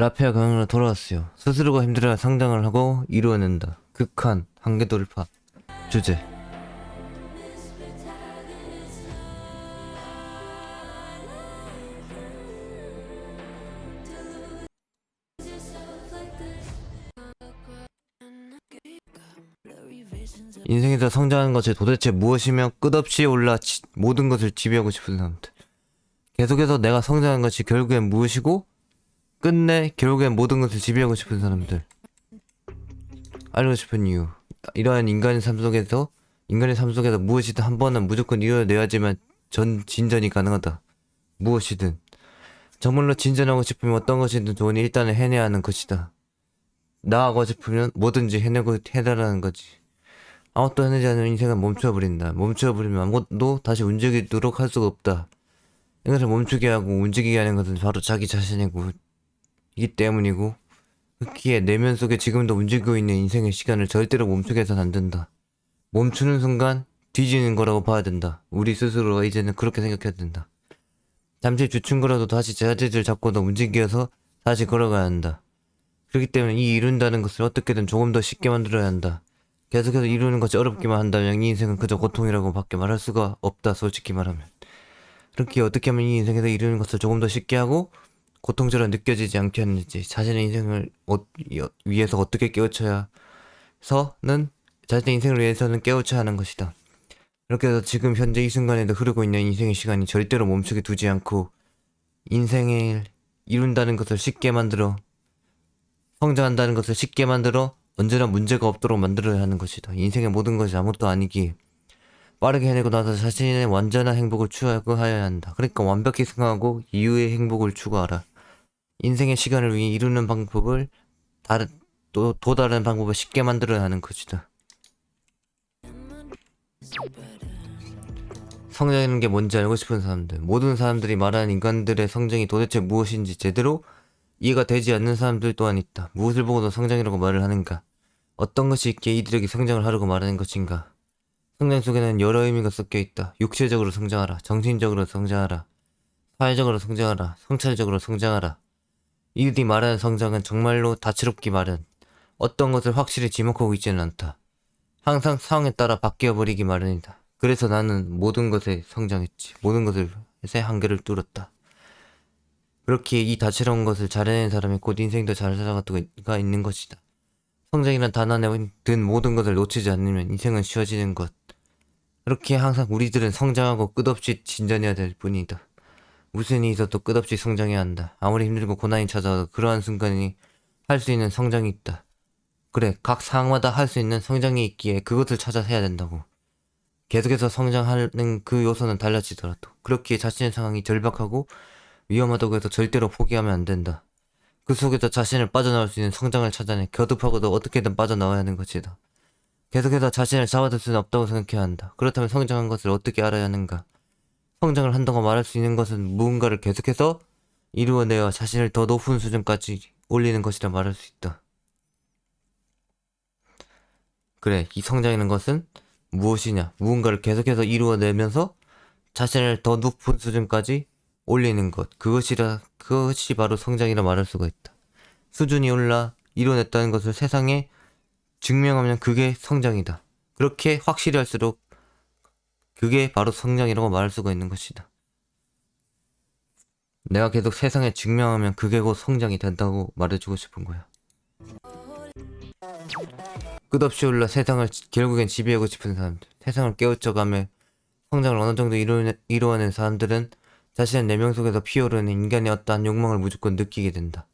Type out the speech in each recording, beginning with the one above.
라페아 강으로 돌아왔어요. 스스로가 힘들어야 성장을 하고 이루어낸다. 극한, 한계 돌파. 주제. 인생에서 성장하는 것이 도대체 무엇이며 끝없이 올라 모든 것을 지배하고 싶은 사람들. 계속해서 내가 성장한 것이 결국엔 무엇이고 끝내 결국엔 모든 것을 지배하고 싶은 사람들. 알고 싶은 이유. 이러한 인간의 삶 속에서 무엇이든 한 번은 무조건 이뤄내야지만 진전이 가능하다. 무엇이든. 정말로 진전하고 싶으면 어떤 것이든 좋으니 일단은 해내야 하는 것이다. 나아가고 싶으면 뭐든지 해달라는 거지. 아무것도 해내지 않으면 인생은 멈춰버린다. 멈춰버리면 아무것도 다시 움직이도록 할 수가 없다. 이것을 멈추게 하고 움직이게 하는 것은 바로 자기 자신이고 이기 때문이고, 그기에 내면 속에 지금도 움직이고 있는 인생의 시간을 절대로 멈추게 해서는 안 된다. 멈추는 순간 뒤지는 거라고 봐야 된다. 우리 스스로가 이제는 그렇게 생각해야 된다. 잠시 주춤 거라도 다시 자세를 잡고도 움직여서 다시 걸어가야 한다. 그렇기 때문에 이 이룬다는 것을 어떻게든 조금 더 쉽게 만들어야 한다. 계속해서 이루는 것이 어렵기만 한다면 이 인생은 그저 고통이라고 밖에 말할 수가 없다. 솔직히 말하면. 그렇게 어떻게 하면 이 인생에서 이루는 것을 조금 더 쉽게 하고 고통처럼 느껴지지 않게 하는지, 자신의 인생을 위해서 어떻게 깨우쳐야 해서는 자신의 인생을 위해서는 깨우쳐야 하는 것이다. 이렇게 해서 지금 현재 이 순간에도 흐르고 있는 인생의 시간이 절대로 멈추게 두지 않고 인생을 이룬다는 것을 쉽게 만들어, 성장한다는 것을 쉽게 만들어 언제나 문제가 없도록 만들어야 하는 것이다. 인생의 모든 것이 아무것도 아니기에 빠르게 해내고 나서 자신의 완전한 행복을 추구하여야 한다. 그러니까 완벽히 승화하고 이후의 행복을 추구하라. 인생의 시간을 위해 이루는 방법을 또 다른 방법을 쉽게 만들어야 하는 것이다. 성장이라는 게 뭔지 알고 싶은 사람들. 모든 사람들이 말하는 인간들의 성장이 도대체 무엇인지 제대로 이해가 되지 않는 사람들 또한 있다. 무엇을 보고도 성장이라고 말을 하는가? 어떤 것이 있기에 이들에게 성장을 하라고 말하는 것인가? 성장 속에는 여러 의미가 섞여 있다. 육체적으로 성장하라. 정신적으로 성장하라. 사회적으로 성장하라. 성찰적으로 성장하라. 이들이 말하는 성장은 정말로 다채롭기 마련. 어떤 것을 확실히 지목하고 있지는 않다. 항상 상황에 따라 바뀌어버리기 마련이다. 그래서 나는 모든 것에 성장했지. 모든 것에 한계를 뚫었다. 그렇게 이 다채로운 것을 잘 해낸 사람이 곧 인생도 잘 살아가가 있는 것이다. 성장이란 단안에 든 모든 것을 놓치지 않으면 인생은 쉬워지는 것. 그렇게 항상 우리들은 성장하고 끝없이 진전해야 될 뿐이다. 무슨 일이 있어도 끝없이 성장해야 한다. 아무리 힘들고 고난이 찾아와도 그러한 순간이 할 수 있는 성장이 있다. 그래, 각 상황마다 할 수 있는 성장이 있기에 그것을 찾아 해야 된다고. 계속해서 성장하는 그 요소는 달라지더라도 그렇기에 자신의 상황이 절박하고 위험하다고 해서 절대로 포기하면 안 된다. 그 속에서 자신을 빠져나올 수 있는 성장을 찾아내 겨듭하고도 어떻게든 빠져나와야 하는 것이다. 계속해서 자신을 잡아둘 수는 없다고 생각해야 한다. 그렇다면 성장한 것을 어떻게 알아야 하는가? 성장을 한다고 말할 수 있는 것은 무언가를 계속해서 이루어내어 자신을 더 높은 수준까지 올리는 것이라 말할 수 있다. 그래, 이 성장이라는 것은 무엇이냐? 무언가를 계속해서 이루어내면서 자신을 더 높은 수준까지 올리는 것. 그것이 바로 성장이라 말할 수가 있다. 수준이 올라 이뤄냈다는 것을 세상에 증명하면 그게 성장이다. 그렇게 확실히 할수록 그게 바로 성장이라고 말할 수가 있는 것이다. 내가 계속 세상에 증명하면 그게 곧 성장이 된다고 말해주고 싶은 거야. 끝없이 올라 세상을 결국엔 지배하고 싶은 사람들, 세상을 깨우쳐가며 성장을 어느 정도 이루어낸 사람들은 자신의 내면 속에서 피어오르는 인간의 어떠한 욕망을 무조건 느끼게 된다.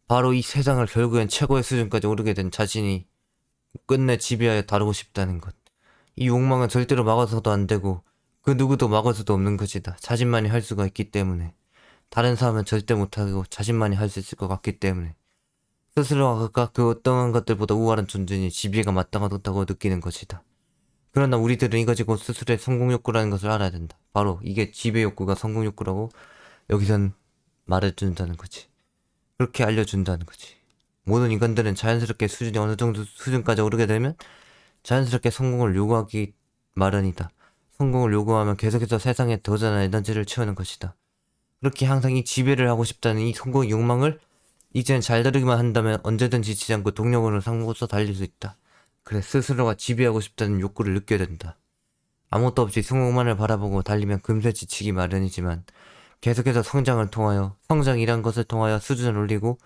바로 이 세상을 결국엔 최고의 수준까지 오르게 된 자신이 끝내 지배하여 다루고 싶다는 것. 이 욕망은 절대로 막아서도 안 되고 그 누구도 막을 수도 없는 것이다. 자신만이 할 수가 있기 때문에. 다른 사람은 절대 못하고 자신만이 할 수 있을 것 같기 때문에. 스스로가 그 어떠한 것들보다 우월한 존재니 지배가 마땅하다고 느끼는 것이다. 그러나 우리들은 이것이 곧 스스로의 성공 욕구라는 것을 알아야 된다. 바로 이게 지배 욕구가 성공 욕구라고 여기선 말해준다는 거지. 그렇게 알려준다는 거지. 모든 인간들은 자연스럽게 수준이 어느 정도 수준까지 오르게 되면 자연스럽게 성공을 요구하기 마련이다. 성공을 요구하면 계속해서 세상에 도전한 에너지를 채우는 것이다. 그렇게 항상 이 지배를 하고 싶다는 이 성공의 욕망을 이젠 잘 다루기만 한다면 언제든 지치지 않고 동력으로 상고서 달릴 수 있다. 그래, 스스로가 지배하고 싶다는 욕구를 느껴야 된다. 아무것도 없이 성공만을 바라보고 달리면 금세 지치기 마련이지만 계속해서 성장을 통하여, 성장이란 것을 통하여 수준을 올리고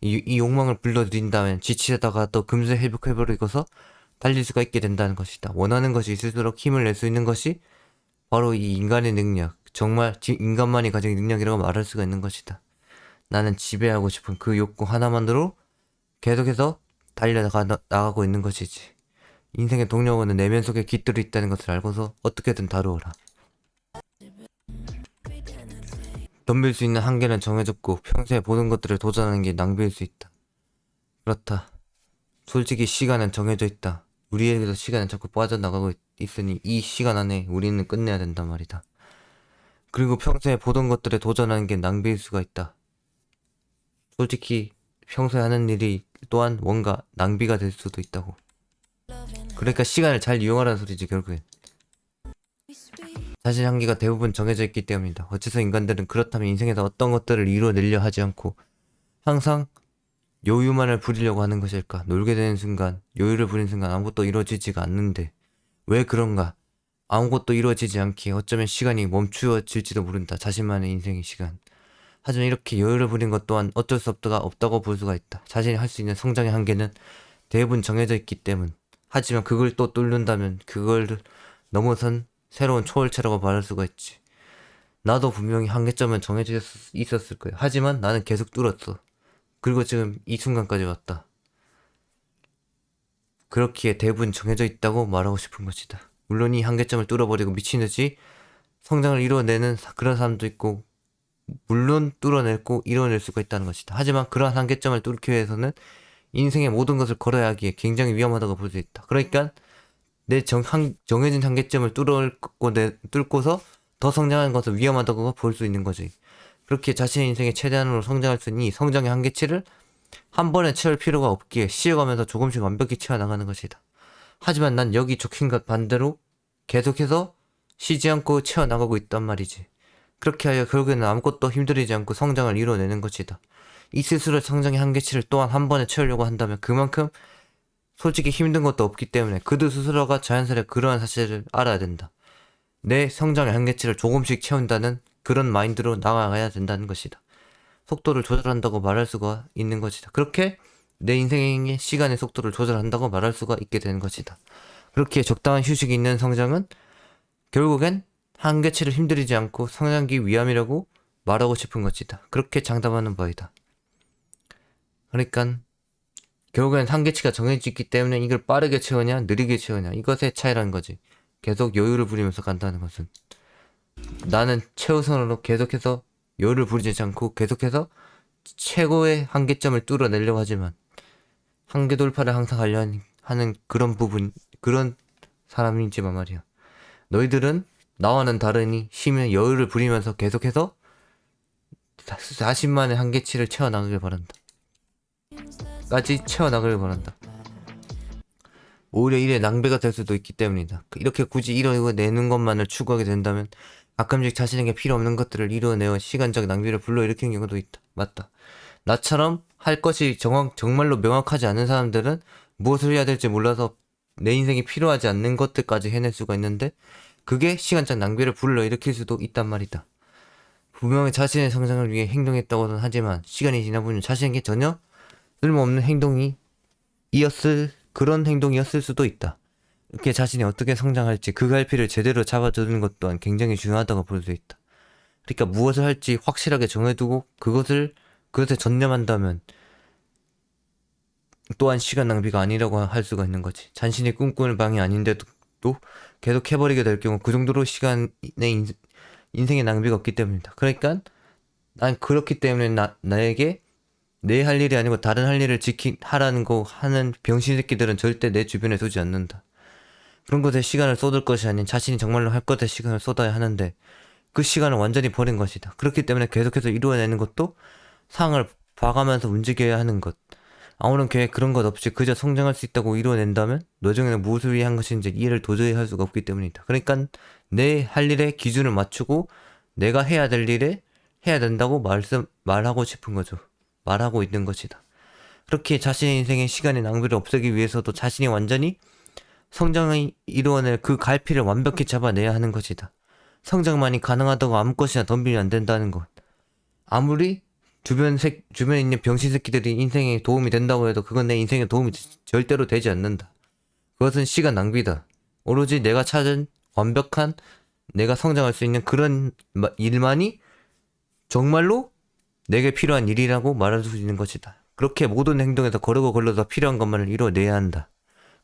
이 욕망을 불러들인다면 지치다가 또 금세 회복해버리고서 달릴 수가 있게 된다는 것이다. 원하는 것이 있을수록 힘을 낼 수 있는 것이 바로 이 인간의 능력, 정말 인간만이 가진 능력이라고 말할 수가 있는 것이다. 나는 지배하고 싶은 그 욕구 하나만으로 계속해서 달려나가고 있는 것이지. 인생의 동력은 내면 속에 깃들어 있다는 것을 알고서 어떻게든 다루어라. 덤빌 수 있는 한계는 정해졌고 평소에 모든 것들을 도전하는 게 낭비일 수 있다. 그렇다. 솔직히 시간은 정해져 있다. 우리에게도 시간은 자꾸 빠져나가고 있으니 이 시간 안에 우리는 끝내야 된단 말이다. 그리고 평소에 보던 것들에 도전하는 게 낭비일 수가 있다. 솔직히 평소에 하는 일이 또한 뭔가 낭비가 될 수도 있다고. 그러니까 시간을 잘 이용하라는 소리지 결국엔. 자신의 한계가 대부분 정해져 있기 때문이다. 어째서 인간들은 그렇다면 인생에서 어떤 것들을 이루어내려 하지 않고 항상 여유만을 부리려고 하는 것일까? 놀게 되는 순간, 여유를 부리는 순간 아무것도 이루어지지가 않는데 왜 그런가? 아무것도 이루어지지 않기에 어쩌면 시간이 멈추어질지도 모른다. 자신만의 인생의 시간. 하지만 이렇게 여유를 부린 것 또한 어쩔 수 없다고 볼 수가 있다. 자신이 할 수 있는 성장의 한계는 대부분 정해져 있기 때문. 하지만 그걸 또 뚫는다면 그걸 넘어선 새로운 초월체라고 말할 수가 있지. 나도 분명히 한계점은 정해져 있었을 거야. 하지만 나는 계속 뚫었어. 그리고 지금 이 순간까지 왔다. 그렇기에 대부분 정해져 있다고 말하고 싶은 것이다. 물론 이 한계점을 뚫어버리고 미친듯이 성장을 이루어내는 그런 사람도 있고 물론 뚫어냈고 이뤄낼 수가 있다는 것이다. 하지만 그러한 한계점을 뚫기 위해서는 인생의 모든 것을 걸어야 하기에 굉장히 위험하다고 볼 수 있다. 그러니까 내 정해진 한계점을 뚫고서 더 성장하는 것은 위험하다고 볼 수 있는 거지. 그렇게 자신의 인생의 최대한으로 성장할 수 있는 이 성장의 한계치를 한 번에 채울 필요가 없기에 쉬어가면서 조금씩 완벽히 채워나가는 것이다. 하지만 난 여기 적힌 것 반대로 계속해서 쉬지 않고 채워나가고 있단 말이지. 그렇게 하여 결국에는 아무것도 힘들이지 않고 성장을 이뤄내는 것이다. 이 스스로 성장의 한계치를 또한 한 번에 채우려고 한다면 그만큼 솔직히 힘든 것도 없기 때문에 그들 스스로가 자연스레 그러한 사실을 알아야 된다. 내 성장의 한계치를 조금씩 채운다는 그런 마인드로 나아가야 된다는 것이다. 속도를 조절한다고 말할 수가 있는 것이다. 그렇게 내 인생의 시간의 속도를 조절한다고 말할 수가 있게 되는 것이다. 그렇게 적당한 휴식이 있는 성장은 결국엔 한계치를 힘들이지 않고 성장기 위함이라고 말하고 싶은 것이다. 그렇게 장담하는 바이다. 그러니까 결국엔 한계치가 정해져 있기 때문에 이걸 빠르게 채우냐 느리게 채우냐 이것의 차이라는 거지. 계속 여유를 부리면서 간다는 것은 나는 최우선으로 계속해서 여유를 부리지 않고 계속해서 최고의 한계점을 뚫어내려고 하지만 한계 돌파를 항상 하려 하는 그런 사람이지만 말이야. 너희들은 나와는 다르니 쉬면 여유를 부리면서 계속해서 자신만의 한계치를 채워나가길 바란다. 채워나가길 바란다. 오히려 일에 낭비가 될 수도 있기 때문이다. 이렇게 굳이 이뤄내는 것만을 추구하게 된다면 가끔씩 자신에게 필요 없는 것들을 이뤄내어 시간적 낭비를 불러일으키는 경우도 있다. 맞다. 나처럼 할 것이 정말로 명확하지 않은 사람들은 무엇을 해야 될지 몰라서 내 인생이 필요하지 않는 것들까지 해낼 수가 있는데 그게 시간적 낭비를 불러일으킬 수도 있단 말이다. 분명히 자신의 성장을 위해 행동했다고는 하지만 시간이 지나보면 자신에게 전혀 쓸모없는 그런 행동이었을 수도 있다. 이렇게 자신이 어떻게 성장할지 그 갈피를 제대로 잡아두는 것 또한 굉장히 중요하다고 볼 수 있다. 그러니까 무엇을 할지 확실하게 정해두고 그것에 전념한다면 또한 시간 낭비가 아니라고 할 수가 있는 거지. 자신이 꿈꾸는 방이 아닌데도 계속 해버리게 될 경우 그 정도로 인생의 낭비가 없기 때문이다. 그러니까 난 그렇기 때문에 나에게 내 할 일이 아니고 다른 할 일을 하라는 거 하는 병신 새끼들은 절대 내 주변에 두지 않는다. 그런 것에 시간을 쏟을 것이 아닌 자신이 정말로 할 것에 시간을 쏟아야 하는데 그 시간을 완전히 버린 것이다. 그렇기 때문에 계속해서 이루어내는 것도 상을 봐가면서 움직여야 하는 것. 아무런 계획 그런 것 없이 그저 성장할 수 있다고 이루어낸다면 노정에는 무엇을 위해 한 것인지 이해를 도저히 할 수가 없기 때문이다. 그러니까 내 할 일에 기준을 맞추고 내가 해야 될 일에 해야 된다고 말하고 싶은 거죠. 말하고 있는 것이다. 그렇게 자신의 인생의 시간의 낭비를 없애기 위해서도 자신이 완전히 성장을 이루어낼 그 갈피를 완벽히 잡아내야 하는 것이다. 성장만이 가능하다고 아무 것이나 덤비면 안 된다는 것. 아무리 주변에 있는 병신 새끼들이 인생에 도움이 된다고 해도 그건 내 인생에 도움이 절대로 되지 않는다. 그것은 시간 낭비다. 오로지 내가 찾은 완벽한 내가 성장할 수 있는 그런 일만이 정말로 내게 필요한 일이라고 말할 수 있는 것이다. 그렇게 모든 행동에서 거르고 걸러서 필요한 것만을 이뤄내야 한다.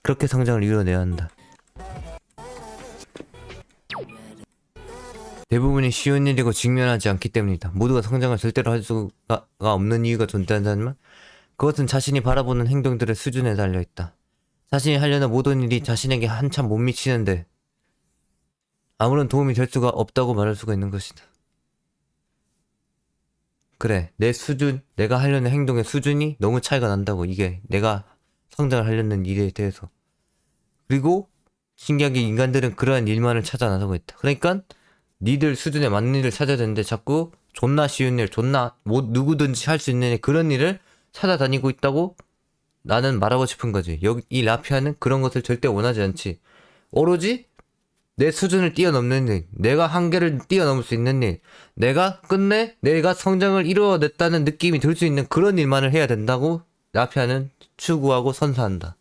그렇게 성장을 이뤄내야 한다. 대부분이 쉬운 일이고 직면하지 않기 때문이다. 모두가 성장을 절대로 할 수가 없는 이유가 존재한다면 그것은 자신이 바라보는 행동들의 수준에 달려있다. 자신이 하려는 모든 일이 자신에게 한참 못 미치는데 아무런 도움이 될 수가 없다고 말할 수가 있는 것이다. 그래, 내 수준, 내가 하려는 행동의 수준이 너무 차이가 난다고. 이게 내가 성장을 하려는 일에 대해서. 그리고 신기하게 인간들은 그러한 일만을 찾아 나서고 있다. 그러니까 니들 수준에 맞는 일을 찾아야 되는데 자꾸 존나 쉬운 일, 존나 누구든지 할 수 있는 그런 일을 찾아다니고 있다고 나는 말하고 싶은 거지. 여기 이 라피아는 그런 것을 절대 원하지 않지. 오로지 내 수준을 뛰어넘는 일, 내가 한계를 뛰어넘을 수 있는 일, 내가 끝내 내가 성장을 이루어냈다는 느낌이 들 수 있는 그런 일만을 해야 된다고 라피아는 추구하고 선사한다.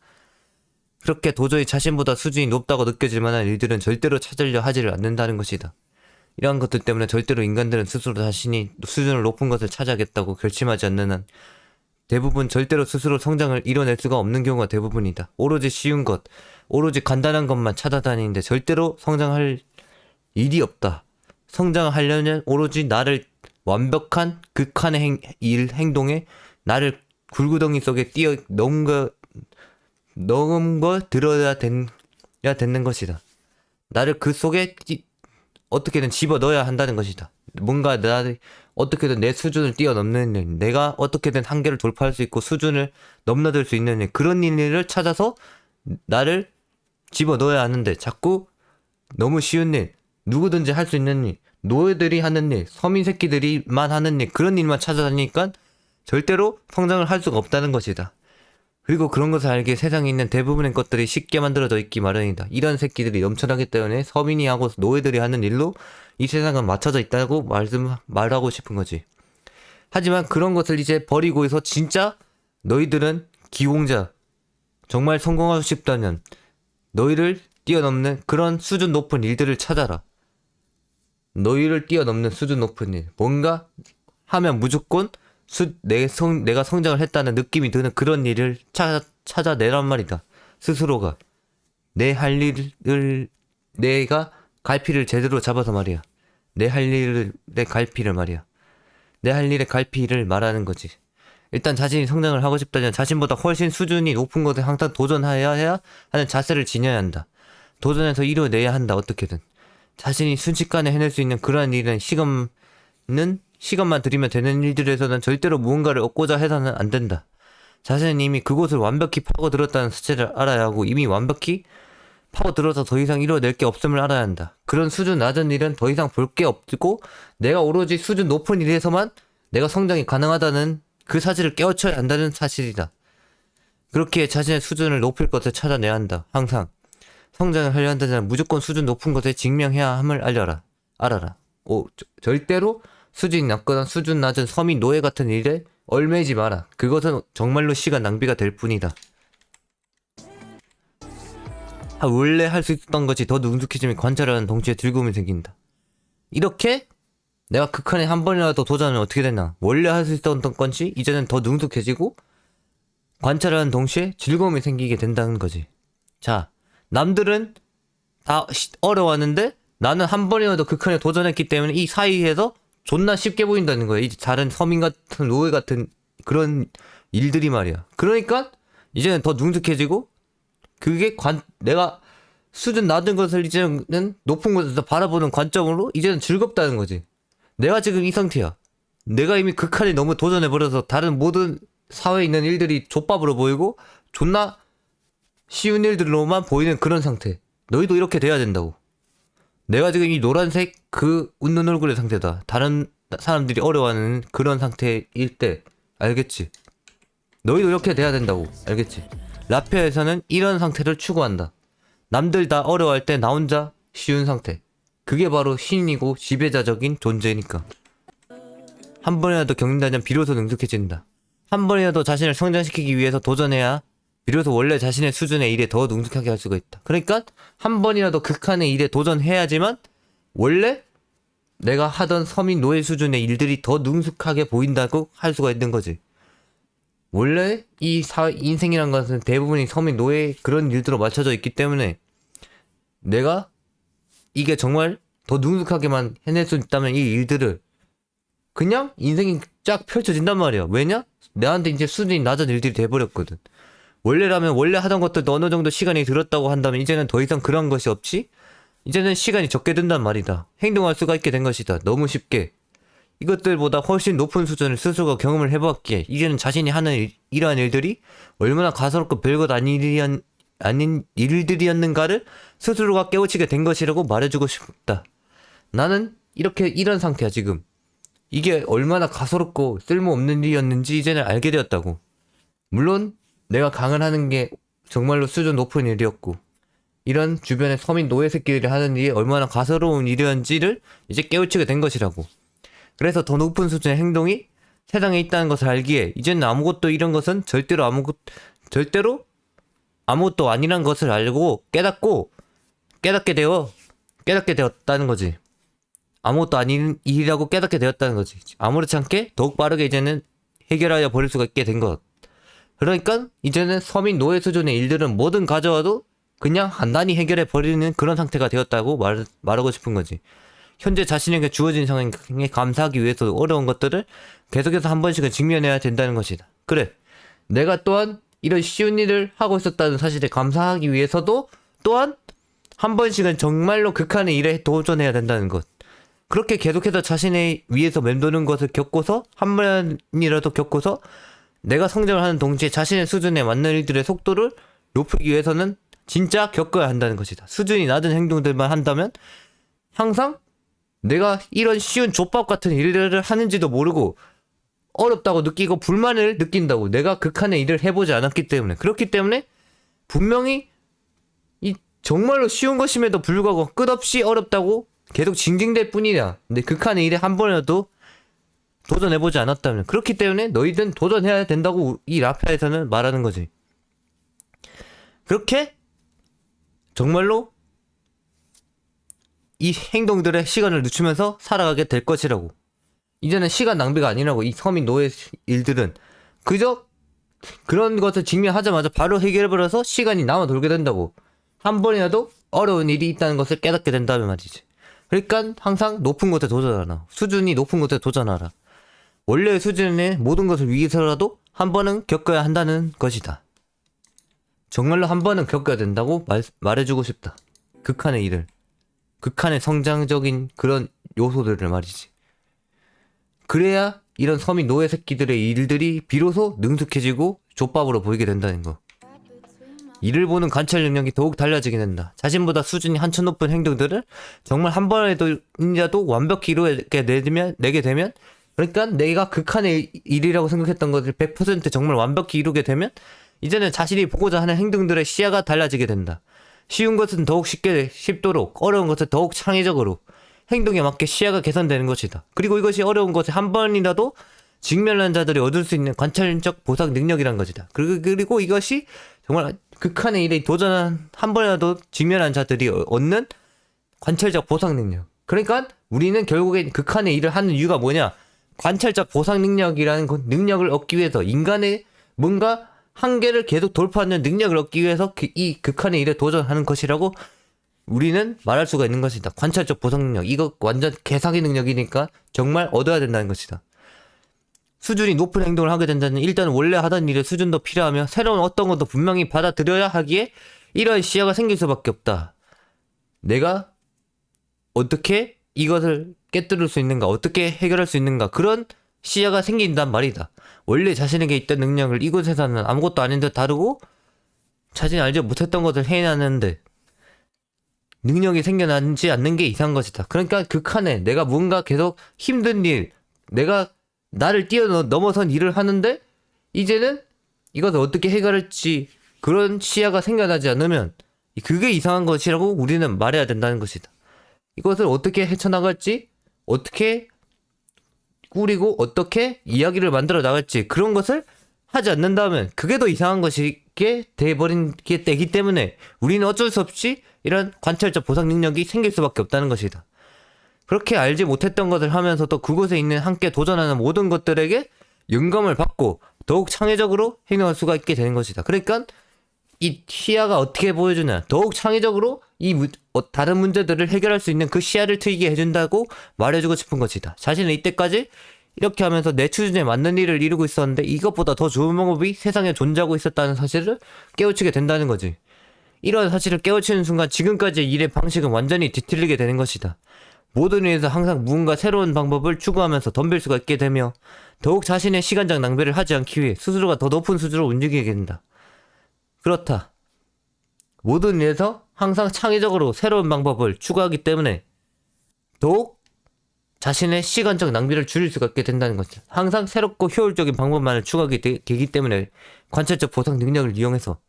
그렇게 도저히 자신보다 수준이 높다고 느껴질 만한 일들은 절대로 찾으려 하지를 않는다는 것이다. 이러한 것들 때문에 절대로 인간들은 스스로 자신이 수준을 높은 것을 찾아야겠다고 결심하지 않는 한 대부분 절대로 스스로 성장을 이뤄낼 수가 없는 경우가 대부분이다. 오로지 쉬운 것, 오로지 간단한 것만 찾아다니는데 절대로 성장할 일이 없다. 성장을 하려면 오로지 나를 완벽한 극한의 행동에 나를 굴구덩이 속에 넘거 들어야 되는 것이다. 나를 그 속에 어떻게든 집어 넣어야 한다는 것이다. 뭔가 나를 어떻게든 내 수준을 뛰어넘는 일, 내가 어떻게든 한계를 돌파할 수 있고 수준을 넘나들 수 있는 일, 그런 일을 찾아서 나를 집어 넣어야 하는데 자꾸 너무 쉬운 일, 누구든지 할 수 있는 일, 노예들이 하는 일, 서민 새끼들이만 하는 일, 그런 일만 찾아다니니까 절대로 성장을 할 수가 없다는 것이다. 그리고 그런 것을 알기에 세상에 있는 대부분의 것들이 쉽게 만들어져 있기 마련이다. 이런 새끼들이 넘쳐나기 때문에 서민이 하고 노예들이 하는 일로 이 세상은 맞춰져 있다고 말하고 싶은 거지. 하지만 그런 것을 이제 버리고서 진짜 너희들은 기공자, 정말 성공하고 싶다면 너희를 뛰어넘는 그런 수준 높은 일들을 찾아라. 너희를 뛰어넘는 수준 높은 일, 뭔가 하면 무조건 내가 성장을 했다는 느낌이 드는 그런 일을 찾아내란 말이다. 스스로가 내 할 일을 내가 갈피를 제대로 잡아서 말이야. 내 할 일의 갈피를 말이야. 내 할 일의 갈피를 말하는 거지. 일단 자신이 성장을 하고 싶다면 자신보다 훨씬 수준이 높은 것에 항상 도전해야 하는 자세를 지녀야 한다. 도전해서 이뤄내야 한다. 어떻게든 자신이 순식간에 해낼 수 있는 그러한 일은 시간만 들이면 되는 일들에서는 절대로 무언가를 얻고자 해서는 안 된다. 자신은 이미 그곳을 완벽히 파고들었다는 사실을 알아야 하고 이미 완벽히 파고들어서 더 이상 이뤄낼 게 없음을 알아야 한다. 그런 수준 낮은 일은 더 이상 볼 게 없고 내가 오로지 수준 높은 일에서만 내가 성장이 가능하다는 그 사실을 깨우쳐야 한다는 사실이다. 그렇게 자신의 수준을 높일 것을 찾아내야 한다. 항상 성장을 하려 한다면 무조건 수준 높은 것에 직면해야 함을 알아라. 절대로 수준이 낮거나 수준 낮은 서민 노예 같은 일에 얽매이지 마라. 그것은 정말로 시간 낭비가 될 뿐이다. 원래 할 수 있었던 것이 더 능숙해지면 관찰하는 동시에 즐거움이 생긴다. 이렇게 내가 극한에 한 번이라도 도전하면 어떻게 되나? 원래 할 수 있었던 것이 이제는 더 능숙해지고 관찰하는 동시에 즐거움이 생기게 된다는 거지. 자, 남들은 다 어려웠는데 나는 한 번이라도 극한에 도전했기 때문에 이 사이에서 존나 쉽게 보인다는 거야. 이제 다른 서민 같은 노예 같은 그런 일들이 말이야. 그러니까 이제는 더 능숙해지고 그게 내가 수준 낮은 것을 이제는 높은 곳에서 바라보는 관점으로 이제는 즐겁다는 거지. 내가 지금 이 상태야. 내가 이미 극한에 너무 도전해버려서 다른 모든 사회에 있는 일들이 족밥으로 보이고 존나 쉬운 일들로만 보이는 그런 상태. 너희도 이렇게 돼야 된다고. 내가 지금 이 노란색 그 웃는 얼굴의 상태다. 다른 사람들이 어려워하는 그런 상태일 때 알겠지? 너희도 이렇게 돼야 된다고. 알겠지? 라피아에서는 이런 상태를 추구한다. 남들 다 어려워할 때 나 혼자 쉬운 상태. 그게 바로 신이고 지배자적인 존재니까. 한 번이라도 겪는다면 비로소 능숙해진다. 한 번이라도 자신을 성장시키기 위해서 도전해야 비로소 원래 자신의 수준의 일에 더 능숙하게 할 수가 있다. 그러니까 한 번이라도 극한의 일에 도전해야지만 원래 내가 하던 서민 노예 수준의 일들이 더 능숙하게 보인다고 할 수가 있는 거지. 원래 이 인생이란 것은 대부분이 서민 노예 그런 일들로 맞춰져 있기 때문에 내가 이게 정말 더 능숙하게만 해낼 수 있다면 이 일들을 그냥 인생이 쫙 펼쳐진단 말이야. 왜냐? 내한테 이제 수준이 낮은 일들이 돼버렸거든. 원래라면 원래 하던 것들도 어느 정도 시간이 들었다고 한다면 이제는 더 이상 그런 것이 없이 이제는 시간이 적게 든단 말이다. 행동할 수가 있게 된 것이다. 너무 쉽게. 이것들보다 훨씬 높은 수준을 스스로가 경험을 해봤기에 이제는 자신이 하는 이러한 일들이 얼마나 가소롭고 별것 아닌 일들이었는가를 스스로가 깨우치게 된 것이라고 말해주고 싶다. 나는 이런 상태야 지금. 이게 얼마나 가소롭고 쓸모없는 일이었는지 이제는 알게 되었다고. 물론 내가 강을 하는 게 정말로 수준 높은 일이었고 이런 주변의 서민 노예 새끼들이 하는 일이 얼마나 가소로운 일이었는지를 이제 깨우치게 된 것이라고. 그래서 더 높은 수준의 행동이 세상에 있다는 것을 알기에 이제는 아무것도 이런 것은 절대로 아무것도 아니란 것을 알고 깨닫게 되었다는 거지. 아무것도 아닌 일이라고 깨닫게 되었다는 거지. 아무렇지 않게 더욱 빠르게 이제는 해결하여 버릴 수가 있게 된 것. 그러니까 이제는 서민 노예 수준의 일들은 뭐든 가져와도 그냥 간단히 해결해 버리는 그런 상태가 되었다고 말하고 싶은 거지. 현재 자신에게 주어진 상황에 감사하기 위해서 어려운 것들을 계속해서 한 번씩은 직면해야 된다는 것이다. 그래, 내가 또한 이런 쉬운 일을 하고 있었다는 사실에 감사하기 위해서도 또한 한 번씩은 정말로 극한의 일에 도전해야 된다는 것. 그렇게 계속해서 자신의 위에서 맴도는 것을 겪고서 한 번이라도 겪고서 내가 성장을 하는 동시에 자신의 수준에 맞는 일들의 속도를 높이기 위해서는 진짜 겪어야 한다는 것이다. 수준이 낮은 행동들만 한다면 항상 내가 이런 쉬운 족밥 같은 일들을 하는지도 모르고 어렵다고 느끼고 불만을 느낀다고. 내가 극한의 일을 해보지 않았기 때문에. 그렇기 때문에 분명히 이 정말로 쉬운 것임에도 불구하고 끝없이 어렵다고 계속 징징댈 뿐이야. 근데 극한의 일에 한 번이라도 도전해보지 않았다면. 그렇기 때문에 너희든 도전해야 된다고 이 라피아에서는 말하는 거지. 그렇게 정말로 이 행동들의 시간을 늦추면서 살아가게 될 것이라고. 이제는 시간 낭비가 아니라고. 이 서민 노예 일들은 그저 그런 것을 직면하자마자 바로 해결해버려서 시간이 남아 돌게 된다고. 한 번이라도 어려운 일이 있다는 것을 깨닫게 된다면 말이지. 그러니까 항상 높은 곳에 도전하라. 수준이 높은 곳에 도전하라. 원래의 수준의 모든 것을 위해서라도 한 번은 겪어야 한다는 것이다. 정말로 한 번은 겪어야 된다고 말해주고 싶다. 극한의 일을. 극한의 성장적인 그런 요소들을 말이지. 그래야 이런 서민 노예 새끼들의 일들이 비로소 능숙해지고 족밥으로 보이게 된다는 거. 이를 보는 관찰 능력이 더욱 달라지게 된다. 자신보다 수준이 한층 높은 행동들을 정말 한 번이라도 완벽히 내게 되면 그러니까 내가 극한의 일이라고 생각했던 것을 100% 정말 완벽히 이루게 되면 이제는 자신이 보고자 하는 행동들의 시야가 달라지게 된다. 쉬운 것은 더욱 쉽도록 어려운 것은 더욱 창의적으로 행동에 맞게 시야가 개선되는 것이다. 그리고 이것이 어려운 것에 한 번이라도 직면한 자들이 얻을 수 있는 관찰적 보상 능력이란 것이다. 그리고 이것이 정말 극한의 일에 도전한 한 번이라도 직면한 자들이 얻는 관찰적 보상 능력. 그러니까 우리는 결국엔 극한의 일을 하는 이유가 뭐냐? 관찰적 보상 능력이라는 능력을 얻기 위해서 인간의 뭔가 한계를 계속 돌파하는 능력을 얻기 위해서 이 극한의 일에 도전하는 것이라고 우리는 말할 수가 있는 것이다. 관찰적 보상 능력. 이거 완전 개사기 능력이니까 정말 얻어야 된다는 것이다. 수준이 높은 행동을 하게 된다면 일단 원래 하던 일의 수준도 필요하며 새로운 어떤 것도 분명히 받아들여야 하기에 이러한 시야가 생길 수밖에 없다. 내가 어떻게 이것을 깨뜨릴 수 있는가, 어떻게 해결할 수 있는가, 그런 시야가 생긴단 말이다. 원래 자신에게 있던 능력을 이곳에서는 아무것도 아닌 듯 다루고 자신이 알지 못했던 것을 해내는데 능력이 생겨나지 않는 게 이상한 것이다. 그러니까 극한에 내가 뭔가 계속 힘든 일, 내가 나를 뛰어넘어선 일을 하는데 이제는 이것을 어떻게 해결할지 그런 시야가 생겨나지 않으면 그게 이상한 것이라고 우리는 말해야 된다는 것이다. 이것을 어떻게 헤쳐나갈지, 어떻게 꾸리고 어떻게 이야기를 만들어 나갈지 그런 것을 하지 않는다면 그게 더 이상한 것이게 돼버린 게 때기 때문에 우리는 어쩔 수 없이 이런 관찰적 보상 능력이 생길 수밖에 없다는 것이다. 그렇게 알지 못했던 것을 하면서도 그곳에 있는 함께 도전하는 모든 것들에게 영감을 받고 더욱 창의적으로 행동할 수가 있게 되는 것이다. 그러니까 이 시야가 어떻게 보여주냐, 더욱 창의적으로 다른 문제들을 해결할 수 있는 그 시야를 트이게 해준다고 말해주고 싶은 것이다. 자신은 이때까지 이렇게 하면서 내 수준에 맞는 일을 이루고 있었는데 이것보다 더 좋은 방법이 세상에 존재하고 있었다는 사실을 깨우치게 된다는 거지. 이런 사실을 깨우치는 순간 지금까지의 일의 방식은 완전히 뒤틀리게 되는 것이다. 모든 일에서 항상 무언가 새로운 방법을 추구하면서 덤빌 수가 있게 되며 더욱 자신의 시간적 낭비를 하지 않기 위해 스스로가 더 높은 수준으로 움직이게 된다. 그렇다. 모든 일에서 항상 창의적으로 새로운 방법을 추구하기 때문에 더욱 자신의 시간적 낭비를 줄일 수가 있게 된다는 것이다. 항상 새롭고 효율적인 방법만을 추구하게 되기 때문에 관찰적 보상 능력을 이용해서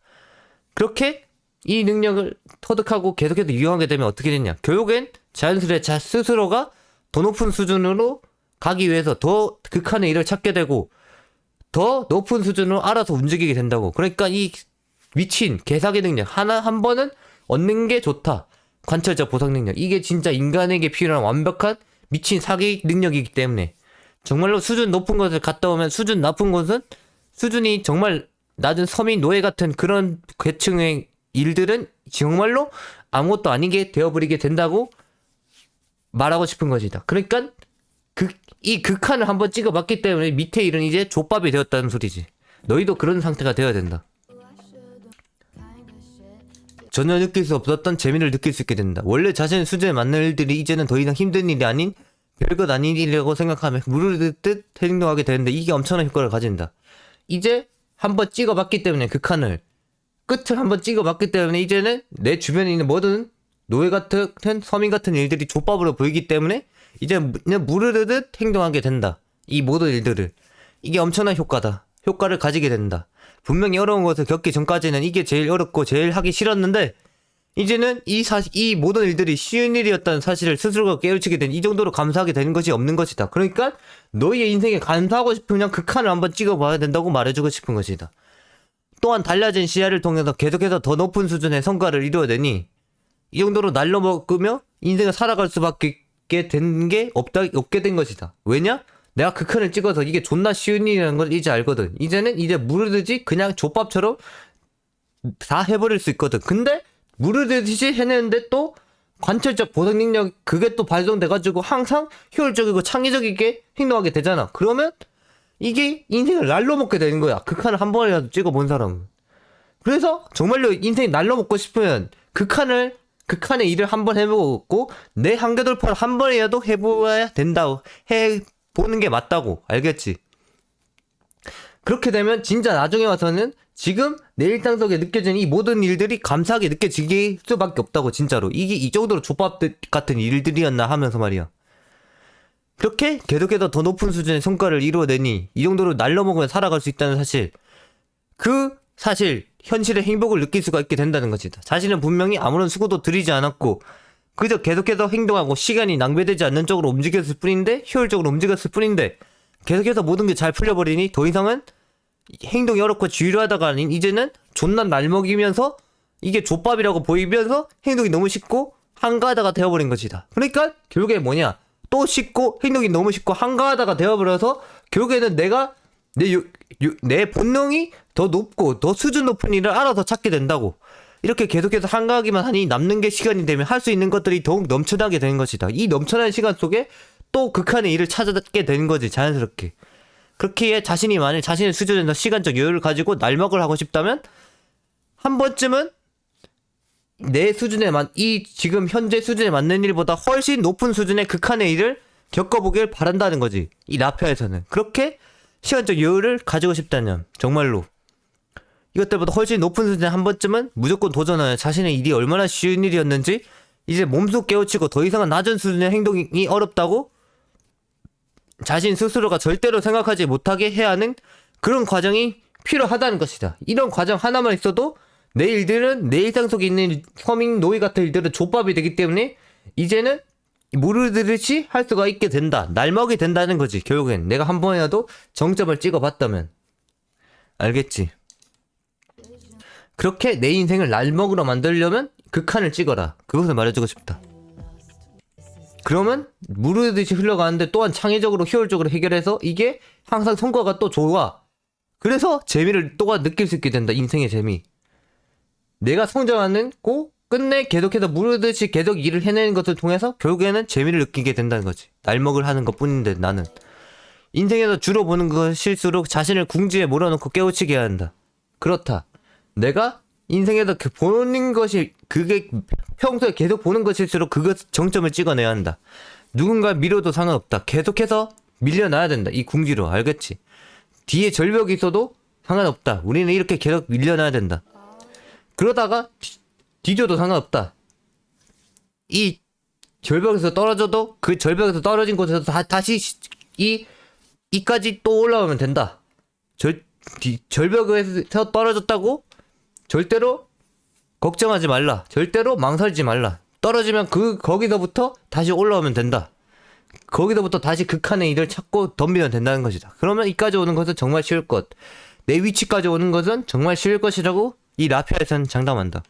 그렇게 이 능력을 터득하고 계속해서 이용하게 되면 어떻게 되냐, 결국엔 자연스레 스스로가 더 높은 수준으로 가기 위해서 더 극한의 일을 찾게 되고 더 높은 수준으로 알아서 움직이게 된다고. 그러니까 이 미친 개사기 능력 한 번은 얻는 게 좋다. 관찰적 보상 능력, 이게 진짜 인간에게 필요한 완벽한 미친 사기 능력이기 때문에 정말로 수준 높은 것을 갔다 오면 수준 높은 것은 수준이 정말 낮은 서민 노예 같은 그런 계층의 일들은 정말로 아무것도 아니게 되어버리게 된다고 말하고 싶은 것이다. 그러니까 이 극한을 한번 찍어봤기 때문에 밑에 일은 이제 족밥이 되었다는 소리지. 너희도 그런 상태가 되어야 된다. 전혀 느낄 수 없었던 재미를 느낄 수 있게 된다. 원래 자신의 수준에 맞는 일들이 이제는 더 이상 힘든 일이 아닌 별것 아닌 일이라고 생각하며 무르듯 행동하게 되는데 이게 엄청난 효과를 가진다. 이제 한번 찍어봤기 때문에 극한을 끝을 한번 찍어봤기 때문에 이제는 내 주변에 있는 모든 노예 같은 서민 같은 일들이 족밥으로 보이기 때문에 이제 그냥 무르르듯 행동하게 된다. 이 모든 일들을. 이게 엄청난 효과를 가지게 된다. 분명히 어려운 것을 겪기 전까지는 이게 제일 어렵고 제일 하기 싫었는데 이제는 이 모든 일들이 쉬운 일이었다는 사실을 스스로가 깨우치게 된 이 정도로 감사하게 되는 것이 없는 것이다. 그러니까 너희의 인생에 감사하고 싶으면 극한을 한번 찍어봐야 된다고 말해주고 싶은 것이다. 또한 달라진 시야를 통해서 계속해서 더 높은 수준의 성과를 이루어내니 이 정도로 날로 먹으며 인생을 살아갈 수밖에 된 게 없게 된 것이다. 왜냐? 내가 극한을 찍어서 이게 존나 쉬운 일이라는 걸 이제 알거든. 이제는 이제 무르듯이 그냥 족밥처럼 다 해버릴 수 있거든. 근데 무르듯이 해내는데 또 관찰적 보상 능력 그게 또 발동돼가지고 항상 효율적이고 창의적이게 행동하게 되잖아. 그러면 이게 인생을 날로 먹게 되는 거야. 극한을 한 번이라도 찍어본 사람은. 그래서 정말로 인생이 날로 먹고 싶으면 극한의 일을 한 번 해보고 내 한계 돌파를 한 번이라도 해보아야 된다고 해보는 게 맞다고. 알겠지? 그렇게 되면 진짜 나중에 와서는 지금 내 일상 속에 느껴지는 이 모든 일들이 감사하게 느껴질 수밖에 없다고. 진짜로 이게 이 정도로 족밥 같은 일들이었나 하면서 말이야. 그렇게 계속해서 더 높은 수준의 성과를 이루어내니 이 정도로 날려먹으며 살아갈 수 있다는 사실, 그 사실 현실의 행복을 느낄 수가 있게 된다는 것이다. 자신은 분명히 아무런 수고도 들이지 않았고 그저 계속해서 행동하고 시간이 낭비되지 않는 쪽으로 움직였을 뿐인데, 효율적으로 움직였을 뿐인데 계속해서 모든 게 잘 풀려버리니 더 이상은 행동이 어렵고 지루하다가 아닌 이제는 존나 날먹이면서 이게 족밥이라고 보이면서 행동이 너무 쉽고 한가하다가 되어버린 것이다. 그러니까 결국에 뭐냐, 또 쉽고 행동이 너무 쉽고 한가하다가 되어버려서 결국에는 내가 내 본능이 더 높고 더 수준 높은 일을 알아서 찾게 된다고. 이렇게 계속해서 한가하기만 하니 남는 게 시간이 되면 할 수 있는 것들이 더욱 넘쳐나게 되는 것이다. 이 넘쳐나는 시간 속에 또 극한의 일을 찾게 되는 거지, 자연스럽게. 그렇기에 자신이 만일 자신의 수준에서 시간적 여유를 가지고 날먹을 하고 싶다면 한 번쯤은 내 수준에 이 지금 현재 수준에 맞는 일보다 훨씬 높은 수준의 극한의 일을 겪어보길 바란다는 거지, 이 라피아에서는. 그렇게 시간적 여유를 가지고 싶다면 정말로 이것들보다 훨씬 높은 수준에 한 번쯤은 무조건 도전하여 자신의 일이 얼마나 쉬운 일이었는지 이제 몸소 깨우치고 더 이상은 낮은 수준의 행동이 어렵다고 자신 스스로가 절대로 생각하지 못하게 해야 하는 그런 과정이 필요하다는 것이다. 이런 과정 하나만 있어도 내 일들은 내 일상 속에 있는 서민 노예 같은 일들은 족밥이 되기 때문에 이제는 모르듯이 할 수가 있게 된다. 날먹이 된다는 거지. 결국엔 내가 한 번이라도 정점을 찍어봤다면. 알겠지? 그렇게 내 인생을 날먹으로 만들려면 극한을 찍어라. 그것을 말해주고 싶다. 그러면 무르듯이 흘러가는데 또한 창의적으로 효율적으로 해결해서 이게 항상 성과가 또 좋아. 그래서 재미를 또한 느낄 수 있게 된다. 인생의 재미. 내가 성장하는 고 끝내 계속해서 무르듯이 계속 일을 해내는 것을 통해서 결국에는 재미를 느끼게 된다는 거지. 날먹을 하는 것 뿐인데 나는 인생에서 주로 보는 것일수록 자신을 궁지에 몰아넣고 깨우치게 해야 한다. 그렇다. 내가 인생에서 보는 것이 그게 평소에 계속 보는 것일수록 그것 정점을 찍어내야 한다. 누군가 밀어도 상관없다. 계속해서 밀려나야 된다. 이 궁지로. 알겠지? 뒤에 절벽이 있어도 상관없다. 우리는 이렇게 계속 밀려나야 된다. 그러다가 뒤져도 상관없다. 이 절벽에서 떨어져도 그 절벽에서 떨어진 곳에서 다시 이까지 또 올라오면 된다. 절벽에서 떨어졌다고 절대로 걱정하지 말라. 절대로 망설이지 말라. 떨어지면 거기서부터 다시 올라오면 된다. 거기서부터 다시 극한의 일을 찾고 덤비면 된다는 것이다. 그러면 이까지 오는 것은 정말 쉬울 것. 내 위치까지 오는 것은 정말 쉬울 것이라고 이 라피아에서는 장담한다.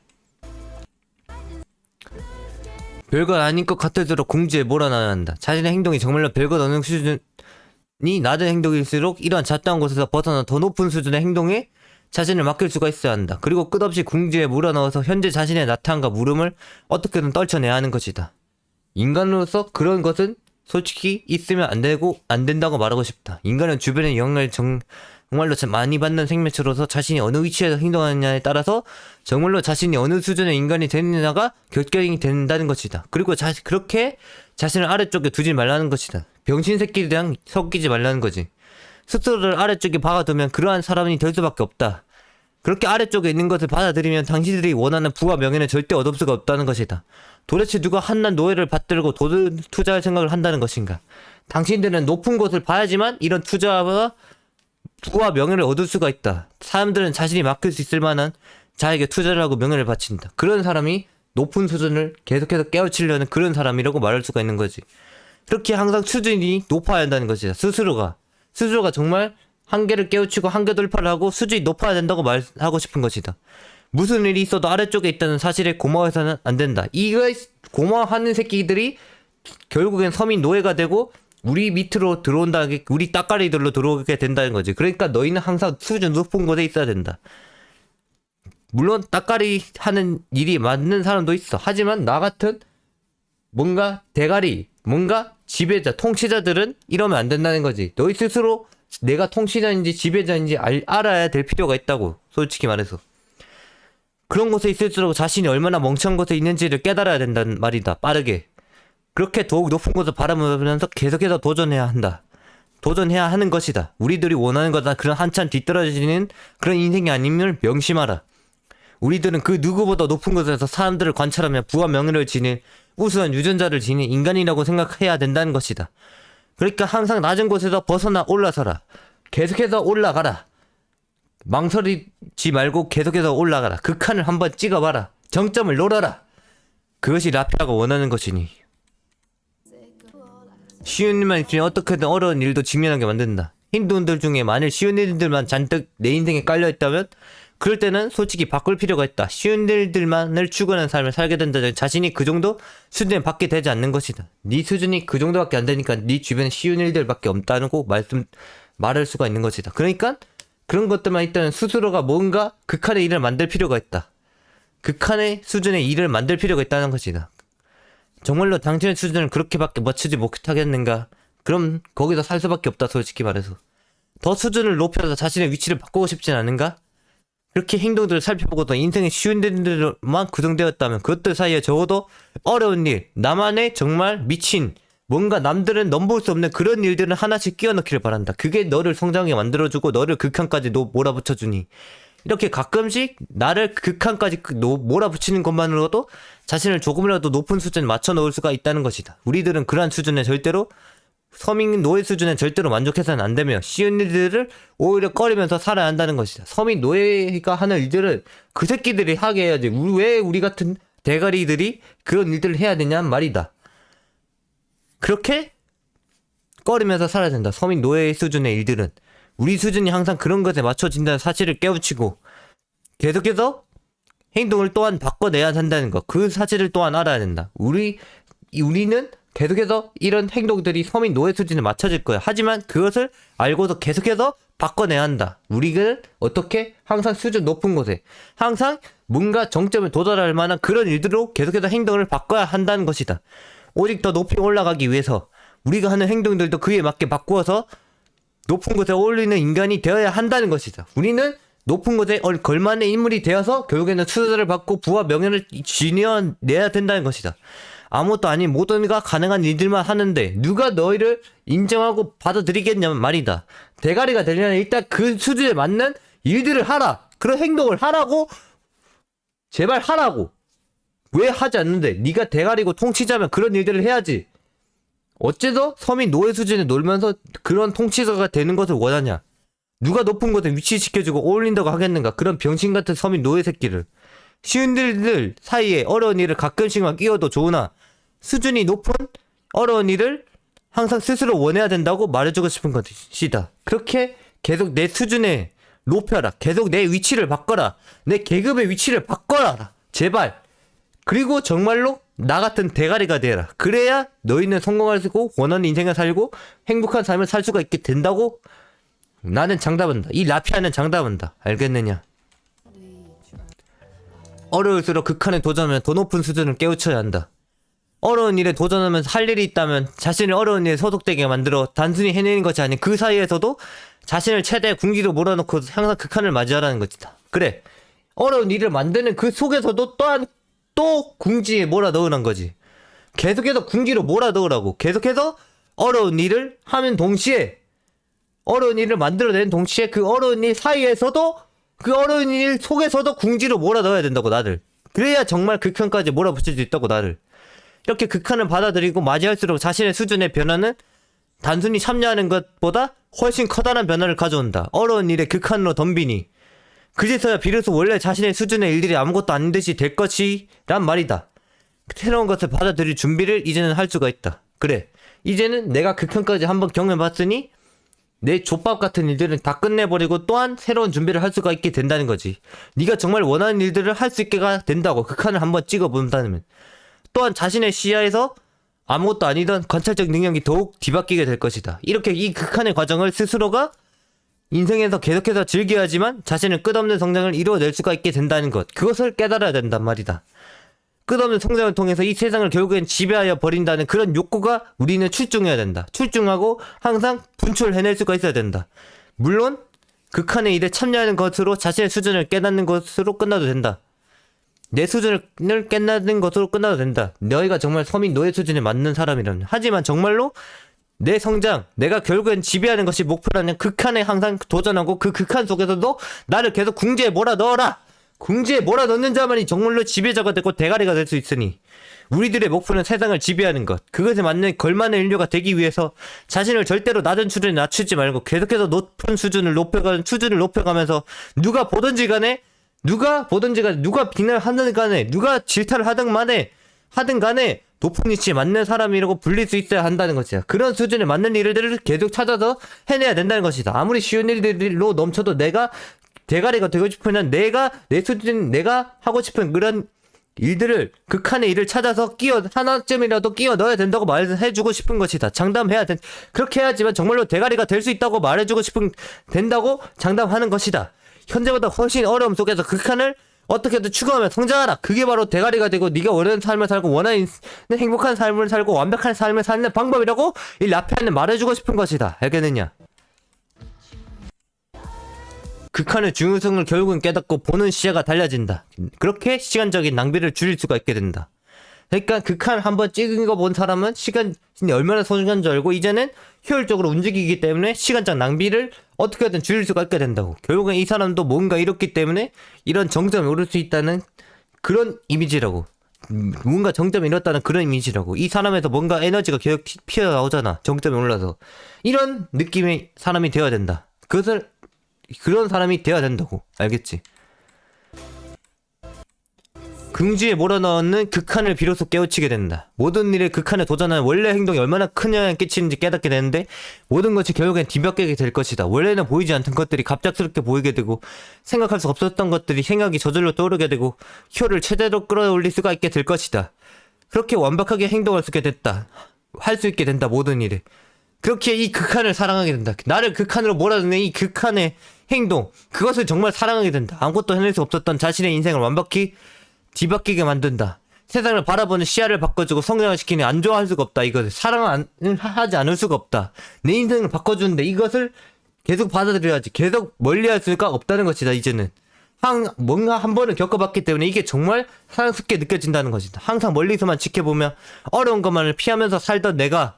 별것 아닌 것 같을수록 궁지에 몰아넣어야 한다. 자신의 행동이 정말로 별것 어느 수준이 낮은 행동일수록 이러한 잡다한 곳에서 벗어나 더 높은 수준의 행동에 자신을 맡길 수가 있어야 한다. 그리고 끝없이 궁지에 몰아넣어서 현재 자신의 나타남과 물음을 어떻게든 떨쳐내야 하는 것이다. 인간으로서 그런 것은 솔직히 있으면 안 된다고 말하고 싶다. 인간은 주변의 영향을 정말로 많이 받는 생명체로서 자신이 어느 위치에서 행동하느냐에 따라서 정말로 자신이 어느 수준의 인간이 되느냐가 결정이 된다는 것이다. 그리고 그렇게 자신을 아래쪽에 두지 말라는 것이다. 병신 새끼들이랑 섞이지 말라는 거지. 스스로를 아래쪽에 박아두면 그러한 사람이 될 수밖에 없다. 그렇게 아래쪽에 있는 것을 받아들이면 당신들이 원하는 부와 명예는 절대 얻을 수가 없다는 것이다. 도대체 누가 한낱 노예를 받들고 돈 투자할 생각을 한다는 것인가? 당신들은 높은 곳을 봐야지만 이런 투자와 부와 명예를 얻을 수가 있다. 사람들은 자신이 맡길 수 있을 만한 자에게 투자를 하고 명예를 바친다. 그런 사람이 높은 수준을 계속해서 깨우치려는 그런 사람이라고 말할 수가 있는 거지. 그렇게 항상 수준이 높아야 한다는 것이다. 스스로가 정말 한계를 깨우치고 한계 돌파를 하고 수준이 높아야 된다고 말하고 싶은 것이다. 무슨 일이 있어도 아래쪽에 있다는 사실에 고마워해서는 안 된다. 이거 고마워하는 새끼들이 결국엔 서민 노예가 되고 우리 밑으로 들어온다, 우리 따까리들로 들어오게 된다는 거지. 그러니까 너희는 항상 수준 높은 곳에 있어야 된다. 물론 따까리 하는 일이 맞는 사람도 있어. 하지만 나 같은 뭔가 대가리, 뭔가 지배자, 통치자들은 이러면 안 된다는 거지. 너희 스스로 내가 통치자인지 지배자인지 알아야 될 필요가 있다고. 솔직히 말해서. 그런 곳에 있을수록 자신이 얼마나 멍청한 곳에 있는지를 깨달아야 된다는 말이다. 빠르게. 그렇게 더욱 높은 곳을 바라보면서 계속해서 도전해야 한다. 도전해야 하는 것이다. 우리들이 원하는 거다. 그런 한참 뒤떨어지는 그런 인생이 아님을 명심하라. 우리들은 그 누구보다 높은 곳에서 사람들을 관찰하며 부와 명예를 지닌 우수한 유전자를 지닌 인간이라고 생각해야 된다는 것이다. 그러니까 항상 낮은 곳에서 벗어나 올라서라. 계속해서 올라가라. 망설이지 말고 계속해서 올라가라. 극한을 한번 찍어봐라. 정점을 노려라. 그것이 라피아가 원하는 것이니. 쉬운 일만 있으면 어떻게든 어려운 일도 직면하게 만든다. 힘든 일 중에 만일 쉬운 일들만 잔뜩 내 인생에 깔려있다면 그럴 때는 솔직히 바꿀 필요가 있다. 쉬운 일들만을 추구하는 삶을 살게 된다면 자신이 그 정도 수준에 받게 되지 않는 것이다. 네 수준이 그 정도밖에 안 되니까 네 주변에 쉬운 일들밖에 없다고 말할 수가 있는 것이다. 그러니까 그런 것들만 있다면 스스로가 뭔가 극한의 일을 만들 필요가 있다. 극한의 수준의 일을 만들 필요가 있다는 것이다. 정말로 당신의 수준을 그렇게밖에 맞추지 못하겠는가? 그럼 거기서 살 수밖에 없다. 솔직히 말해서 더 수준을 높여서 자신의 위치를 바꾸고 싶진 않은가? 그렇게 행동들을 살펴보고도 인생의 쉬운 일들만 구성되었다면 그것들 사이에 적어도 어려운 일, 나만의 정말 미친 뭔가 남들은 넘볼 수 없는 그런 일들은 하나씩 끼워 넣기를 바란다. 그게 너를 성장하게 만들어주고 너를 극한까지 몰아붙여주니 이렇게 가끔씩 나를 극한까지 몰아붙이는 것만으로도 자신을 조금이라도 높은 수준에 맞춰 놓을 수가 있다는 것이다. 우리들은 그러한 수준에 절대로 서민 노예 수준에 절대로 만족해서는 안 되며 쉬운 일들을 오히려 꺼리면서 살아야 한다는 것이다. 서민 노예가 하는 일들은 그 새끼들이 하게 해야지. 왜 우리 같은 대가리들이 그런 일들을 해야 되냐는 말이다. 그렇게 꺼리면서 살아야 된다. 서민 노예 수준의 일들은. 우리 수준이 항상 그런 것에 맞춰진다는 사실을 깨우치고 계속해서 행동을 또한 바꿔내야 한다는 것. 그 사실을 또한 알아야 된다. 우리는 계속해서 이런 행동들이 서민 노예 수준에 맞춰질 거야. 하지만 그것을 알고도 계속해서 바꿔내야 한다. 우리는 어떻게? 항상 수준 높은 곳에 항상 뭔가 정점에 도달할 만한 그런 일들로 계속해서 행동을 바꿔야 한다는 것이다. 오직 더 높이 올라가기 위해서 우리가 하는 행동들도 그에 맞게 바꾸어서 높은 곳에 어울리는 인간이 되어야 한다는 것이다. 우리는 높은 곳에 걸맞는 인물이 되어서 결국에는 투자를 받고 부와 명예를 쥐어내야 된다는 것이다. 아무것도 아닌 모든가 가능한 일들만 하는데 누가 너희를 인정하고 받아들이겠냐면 말이다. 대가리가 되려면 일단 그 수준에 맞는 일들을 하라. 그런 행동을 하라고. 제발 하라고. 왜 하지 않는데? 네가 대가리고 통치자면 그런 일들을 해야지. 어째서 서민 노예 수준에 놀면서 그런 통치자가 되는 것을 원하냐? 누가 높은 곳에 위치시켜주고 어울린다고 하겠는가? 그런 병신같은 서민 노예 새끼를. 쉬운 일들 사이에 어려운 일을 가끔씩만 끼워도 좋으나 수준이 높은 어려운 일을 항상 스스로 원해야 된다고 말해주고 싶은 것이다. 그렇게 계속 내 수준에 높여라. 계속 내 위치를 바꿔라. 내 계급의 위치를 바꿔라. 제발. 그리고 정말로 나 같은 대가리가 되라. 그래야 너희는 성공할 수 있고 원하는 인생을 살고 행복한 삶을 살 수가 있게 된다고 나는 장담한다. 이 라피아는 장담한다. 알겠느냐? 어려울수록 극한에 도전하면 더 높은 수준을 깨우쳐야 한다. 어려운 일에 도전하면서 할 일이 있다면 자신을 어려운 일에 소속되게 만들어 단순히 해내는 것이 아닌 그 사이에서도 자신을 최대의 궁지로 몰아넣고 항상 극한을 맞이하라는 것이다. 그래. 어려운 일을 만드는 그 속에서도 또한 또 궁지에 몰아넣으란 거지. 계속해서 궁지로 몰아넣으라고. 계속해서 어려운 일을 하면 동시에 어려운 일을 만들어내는 동시에 그 어려운 일 사이에서도 그 어려운 일 속에서도 궁지로 몰아넣어야 된다고 나를. 그래야 정말 극한까지 몰아붙일 수 있다고 나를. 이렇게 극한을 받아들이고 맞이할수록 자신의 수준의 변화는 단순히 참여하는 것보다 훨씬 커다란 변화를 가져온다. 어려운 일에 극한으로 덤비니 그제서야 비로소 원래 자신의 수준의 일들이 아무것도 아닌 듯이 될 것이란 말이다. 새로운 것을 받아들일 준비를 이제는 할 수가 있다. 그래, 이제는 내가 극한까지 한번 경험해봤으니 내 족밥 같은 일들은 다 끝내버리고 또한 새로운 준비를 할 수가 있게 된다는 거지. 네가 정말 원하는 일들을 할 수 있게가 된다고. 극한을 한번 찍어본다면 또한 자신의 시야에서 아무것도 아니던 관찰적 능력이 더욱 뒤바뀌게 될 것이다. 이렇게 이 극한의 과정을 스스로가 인생에서 계속해서 즐겨야지만 자신의 끝없는 성장을 이루어낼 수가 있게 된다는 것. 그것을 깨달아야 된단 말이다. 끝없는 성장을 통해서 이 세상을 결국엔 지배하여 버린다는 그런 욕구가 우리는 출중해야 된다. 출중하고 항상 분출해낼 수가 있어야 된다. 물론 극한의 일에 참여하는 것으로 자신의 수준을 깨닫는 것으로 끝나도 된다. 내 수준을 깨닫는 것으로 끝나도 된다. 너희가 정말 서민 노예 수준에 맞는 사람이라면. 하지만 정말로 내 성장, 내가 결국엔 지배하는 것이 목표라는 극한에 항상 도전하고 그 극한 속에서도 나를 계속 궁지에 몰아넣어라! 궁지에 몰아넣는 자만이 정말로 지배자가 되고 대가리가 될 수 있으니 우리들의 목표는 세상을 지배하는 것. 그것에 맞는 걸맞는 인류가 되기 위해서 자신을 절대로 낮은 수준에 낮추지 말고 계속해서 높은 수준을 높여가면서 누가 보든지 간에 누가 비난하든 간에 누가 질타를 하든 간에 높은 위치에 맞는 사람이라고 불릴 수 있어야 한다는 것이야. 그런 수준에 맞는 일들을 계속 찾아서 해내야 된다는 것이다. 아무리 쉬운 일들로 넘쳐도 내가 대가리가 되고 싶으면 내가 하고 싶은 그런 일들을 극한의 일을 찾아서 하나쯤이라도 끼워 넣어야 된다고 말해주고 싶은 것이다. 그렇게 해야지만 정말로 대가리가 될 수 있다고 된다고 장담하는 것이다. 현재보다 훨씬 어려움 속에서 극한을 어떻게든 추구하며 성장하라. 그게 바로 대가리가 되고 네가 원하는 삶을 살고 원하는 행복한 삶을 살고 완벽한 삶을 사는 방법이라고 이 라피아는 말해주고 싶은 것이다. 알겠느냐? 극한의 중요성을 결국은 깨닫고 보는 시야가 달라진다. 그렇게 시간적인 낭비를 줄일 수가 있게 된다. 그러니까 극한 한번 찍은 거 본 사람은 시간이 얼마나 소중한 줄 알고 이제는 효율적으로 움직이기 때문에 시간적 낭비를 어떻게든 줄일 수가 있게 된다고. 결국엔 이 사람도 뭔가 이렇기 때문에 이런 정점에 오를 수 있다는 그런 이미지라고. 뭔가 정점이 이뤘다는 그런 이미지라고. 이 사람에서 뭔가 에너지가 계속 피어나오잖아. 정점이 올라서. 이런 느낌의 사람이 되어야 된다. 그런 사람이 되어야 된다고. 알겠지? 긍지에 몰아넣는 극한을 비로소 깨우치게 된다. 모든 일에 극한에 도전하는 원래 행동이 얼마나 큰 영향을 끼치는지 깨닫게 되는데 모든 것이 결국엔 뒤바뀌게 될 것이다. 원래는 보이지 않던 것들이 갑작스럽게 보이게 되고 생각할 수 없었던 것들이 생각이 저절로 떠오르게 되고 효를 최대로 끌어올릴 수가 있게 될 것이다. 그렇게 완벽하게 행동할 수 있게 됐다. 할 수 있게 된다. 모든 일에. 그렇게 이 극한을 사랑하게 된다. 나를 극한으로 몰아넣는 이 극한의 행동, 그것을 정말 사랑하게 된다. 아무것도 해낼 수 없었던 자신의 인생을 완벽히 뒤바뀌게 만든다. 세상을 바라보는 시야를 바꿔주고 성장을 시키니 안 좋아할 수가 없다. 이것을 사랑을 하지 않을 수가 없다. 내 인생을 바꿔주는데 이것을 계속 받아들여야지. 계속 멀리할 수가 없다는 것이다. 이제는 뭔가 한 번은 겪어봤기 때문에 이게 정말 사랑스럽게 느껴진다는 것이다. 항상 멀리서만 지켜보며 어려운 것만을 피하면서 살던 내가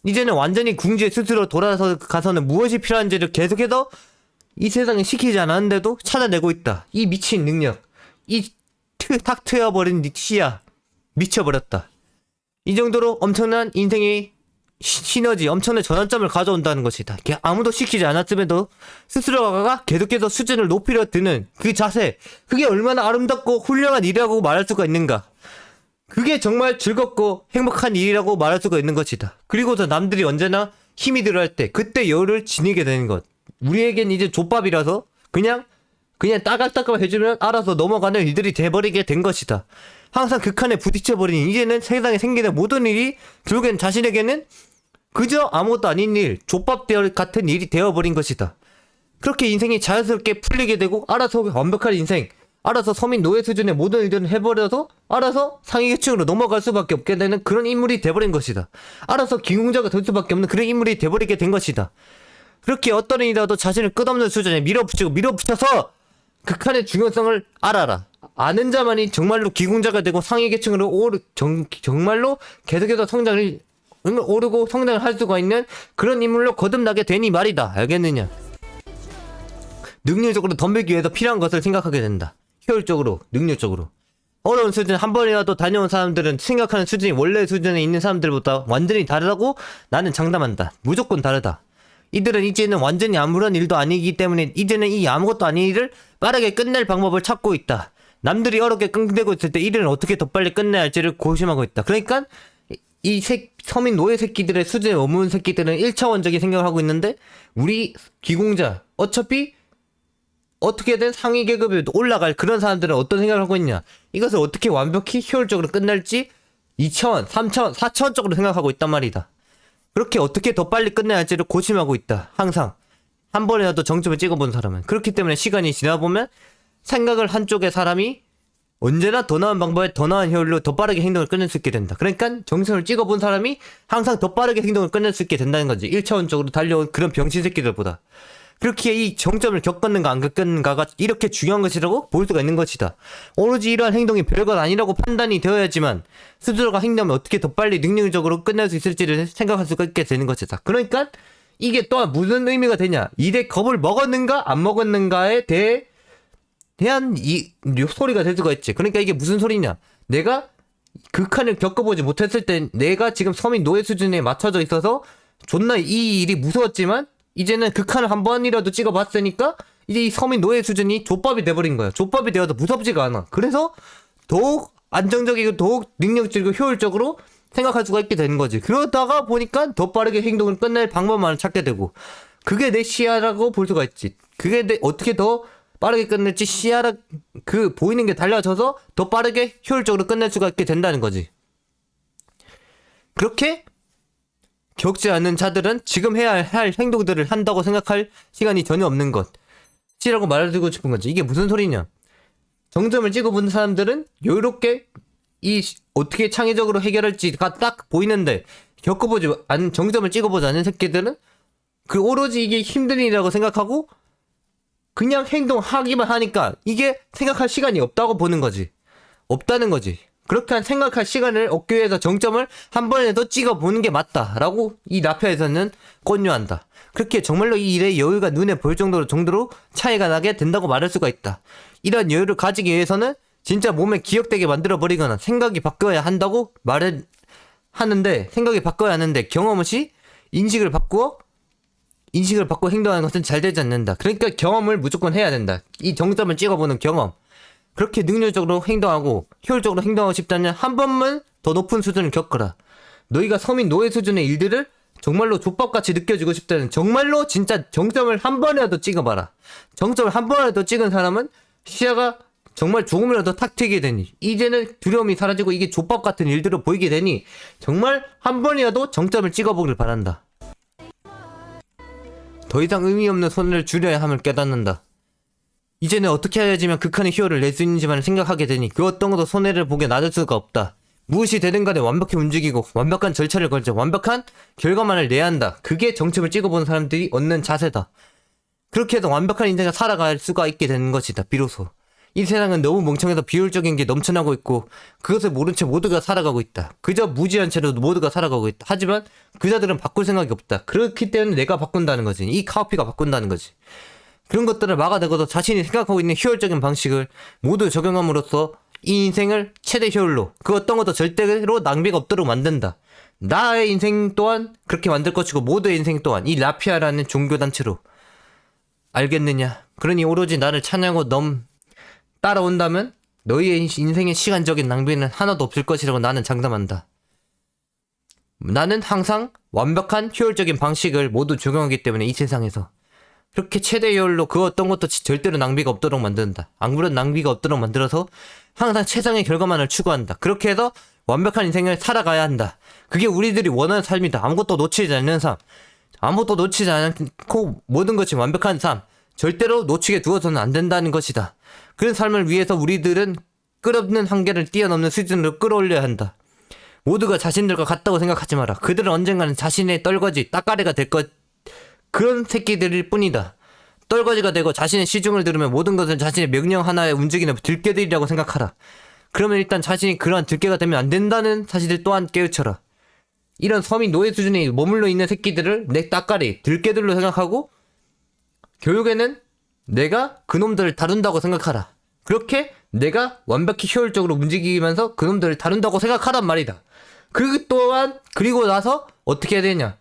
이제는 완전히 궁지에 스스로 돌아서 가서는 무엇이 필요한지를 계속해서 이 세상에 시키지 않았는데도 찾아내고 있다. 이 미친 능력, 탁 트여버린 시야, 미쳐버렸다. 이 정도로 엄청난 인생의 시너지, 엄청난 전환점을 가져온다는 것이다. 아무도 시키지 않았음에도 스스로가 계속해서 수준을 높이려 드는 그 자세, 그게 얼마나 아름답고 훌륭한 일이라고 말할 수가 있는가. 그게 정말 즐겁고 행복한 일이라고 말할 수가 있는 것이다. 그리고서 남들이 언제나 힘이 들어할 때 그때 여유를 지니게 되는 것. 우리에겐 이제 족밥이라서 그냥 따각따각 해주면 알아서 넘어가는 일들이 돼버리게 된 것이다. 항상 극한에 부딪혀버린 이제는 세상에 생기는 모든 일이 결국엔 자신에게는 그저 아무것도 아닌 일, 족밥 같은 일이 되어버린 것이다. 그렇게 인생이 자연스럽게 풀리게 되고 알아서 완벽한 인생, 알아서 서민 노예 수준의 모든 일들을 해버려서 알아서 상위계층으로 넘어갈 수밖에 없게 되는 그런 인물이 돼버린 것이다. 알아서 기공자가 될 수밖에 없는 그런 인물이 돼버리게 된 것이다. 그렇게 어떤 일이라도 자신을 끝없는 수준에 밀어붙여서 극한의 중요성을 알아라. 아는 자만이 정말로 기공자가 되고 상위계층으로 정말로 계속해서 성장을 오르고 성장을 할 수가 있는 그런 인물로 거듭나게 되니 말이다. 알겠느냐? 능률적으로 덤비기 위해서 필요한 것을 생각하게 된다. 효율적으로, 능률적으로. 어려운 수준 한 번이라도 다녀온 사람들은 생각하는 수준이 원래 수준에 있는 사람들보다 완전히 다르다고 나는 장담한다. 무조건 다르다. 이들은 이제는 완전히 아무런 일도 아니기 때문에 이제는 이 아무것도 아닌 일을 빠르게 끝낼 방법을 찾고 있다. 남들이 어렵게 끙대고 있을 때 일을 어떻게 더 빨리 끝내야 할지를 고심하고 있다. 그러니까 서민 노예 새끼들의 수준에 머무는 새끼들은 1차원적인 생각을 하고 있는데 우리 기공자 어차피 어떻게든 상위 계급에 올라갈 그런 사람들은 어떤 생각을 하고 있냐, 이것을 어떻게 완벽히 효율적으로 끝낼지 2차원, 3차원, 4차원적으로 생각하고 있단 말이다. 그렇게 어떻게 더 빨리 끝내야 할지를 고심하고 있다. 항상 한 번이라도 정점을 찍어본 사람은. 그렇기 때문에 시간이 지나보면 생각을 한쪽의 사람이 언제나 더 나은 방법에 더 나은 효율로 더 빠르게 행동을 끝낼 수 있게 된다. 그러니까 정점을 찍어본 사람이 항상 더 빠르게 행동을 끝낼 수 있게 된다는 거지. 1차원적으로 달려온 그런 병신 새끼들보다. 그렇게 이 정점을 겪었는가 안 겪었는가가 이렇게 중요한 것이라고 볼 수가 있는 것이다. 오로지 이러한 행동이 별것 아니라고 판단이 되어야지만 스스로가 행동을 어떻게 더 빨리 능률적으로 끝낼 수 있을지를 생각할 수가 있게 되는 것이다. 그러니까 이게 또한 무슨 의미가 되냐, 일에 겁을 먹었는가 안 먹었는가에 대한 이 소리가 될 수가 있지. 그러니까 이게 무슨 소리냐, 내가 극한을 겪어보지 못했을 때 내가 지금 서민 노예 수준에 맞춰져 있어서 존나 이 일이 무서웠지만 이제는 극한을 한 번이라도 찍어봤으니까 이제 이 서민 노예 수준이 족밥이 돼버린 거야. 족밥이 되어도 무섭지가 않아. 그래서 더욱 안정적이고 더욱 능력적이고 효율적으로 생각할 수가 있게 되는 거지. 그러다가 보니까 더 빠르게 행동을 끝낼 방법만을 찾게 되고, 그게 내 시야라고 볼 수가 있지. 그게 어떻게 더 빠르게 끝낼지 시야라 보이는 게 달라져서 더 빠르게 효율적으로 끝낼 수가 있게 된다는 거지. 그렇게 겪지 않는 자들은 지금 해야 할 행동들을 한다고 생각할 시간이 전혀 없는 것이라고 말해주고 싶은 거지. 이게 무슨 소리냐, 정점을 찍어본 사람들은 여유롭게 어떻게 창의적으로 해결할지가 딱 보이는데 정점을 찍어보지 않은 새끼들은 오로지 이게 힘든 일이라고 생각하고 그냥 행동하기만 하니까 이게 생각할 시간이 없다고 보는 거지. 없다는 거지. 그렇게 생각할 시간을 얻기 위해서 정점을 한 번에도 찍어보는 게 맞다라고 이 나표에서는 권유한다. 그렇게 정말로 이 일의 여유가 눈에 보일 정도로 차이가 나게 된다고 말할 수가 있다. 이런 여유를 가지기 위해서는 진짜 몸에 기억되게 만들어버리거나 생각이 바뀌어야 한다고 말을 하는데, 생각이 바뀌어야 하는데 경험 없이 인식을 바꾸고 행동하는 것은 잘 되지 않는다. 그러니까 경험을 무조건 해야 된다. 이 정점을 찍어보는 경험. 그렇게 능률적으로 행동하고 효율적으로 행동하고 싶다면 한 번만 더 높은 수준을 겪어라. 너희가 서민 노예 수준의 일들을 정말로 족밥같이 느껴지고 싶다면 정말로 진짜 정점을 한 번이라도 찍어봐라. 정점을 한 번이라도 찍은 사람은 시야가 정말 조금이라도 탁 트이게 되니, 이제는 두려움이 사라지고 이게 족밥 같은 일들을 보이게 되니 정말 한 번이라도 정점을 찍어보길 바란다. 더 이상 의미 없는 손해를 줄여야 함을 깨닫는다. 이제는 어떻게 해야지만 극한의 희열을 낼 수 있는지만 생각하게 되니 그 어떤 것도 손해를 보게 놔둘 수가 없다. 무엇이 되든 간에 완벽히 움직이고 완벽한 절차를 걸쳐 완벽한 결과만을 내야 한다. 그게 정점을 찍어본 사람들이 얻는 자세다. 그렇게 해서 완벽한 인생을 살아갈 수가 있게 되는 것이다. 비로소 이 세상은 너무 멍청해서 비효율적인 게 넘쳐나고 있고 그것을 모른 채 모두가 살아가고 있다. 그저 무지한 채로 모두가 살아가고 있다. 하지만 그자들은 바꿀 생각이 없다. 그렇기 때문에 내가 바꾼다는 거지. 이 카오피가 바꾼다는 거지. 그런 것들을 막아내고도 자신이 생각하고 있는 효율적인 방식을 모두 적용함으로써 이 인생을 최대 효율로, 그 어떤 것도 절대로 낭비가 없도록 만든다. 나의 인생 또한 그렇게 만들 것이고 모두의 인생 또한 이 라피아라는 종교단체로. 알겠느냐? 그러니 오로지 나를 찬양하고 따라온다면 너희의 인생의 시간적인 낭비는 하나도 없을 것이라고 나는 장담한다. 나는 항상 완벽한 효율적인 방식을 모두 적용하기 때문에 이 세상에서 그렇게 최대 효율로 그 어떤 것도 절대로 낭비가 없도록 만든다. 아무런 낭비가 없도록 만들어서 항상 최상의 결과만을 추구한다. 그렇게 해서 완벽한 인생을 살아가야 한다. 그게 우리들이 원하는 삶이다. 아무것도 놓치지 않는 삶, 아무것도 놓치지 않고 모든 것이 완벽한 삶, 절대로 놓치게 두어서는 안 된다는 것이다. 그런 삶을 위해서 우리들은 끝없는 한계를 뛰어넘는 수준으로 끌어올려야 한다. 모두가 자신들과 같다고 생각하지 마라. 그들은 언젠가는 자신의 떨거지, 따까리가 될 것, 그런 새끼들일 뿐이다. 떨거지가 되고 자신의 시중을 들으면 모든 것은 자신의 명령 하나에 움직이는 들깨들이라고 생각하라. 그러면 일단 자신이 그러한 들깨가 되면 안 된다는 사실을 또한 깨우쳐라. 이런 서민 노예 수준에 머물러 있는 새끼들을 내 따까리, 들깨들로 생각하고 결국에는 내가 그놈들을 다룬다고 생각하라. 그렇게 내가 완벽히 효율적으로 움직이면서 그놈들을 다룬다고 생각하란 말이다. 그 또한 그리고 나서 어떻게 해야 되냐,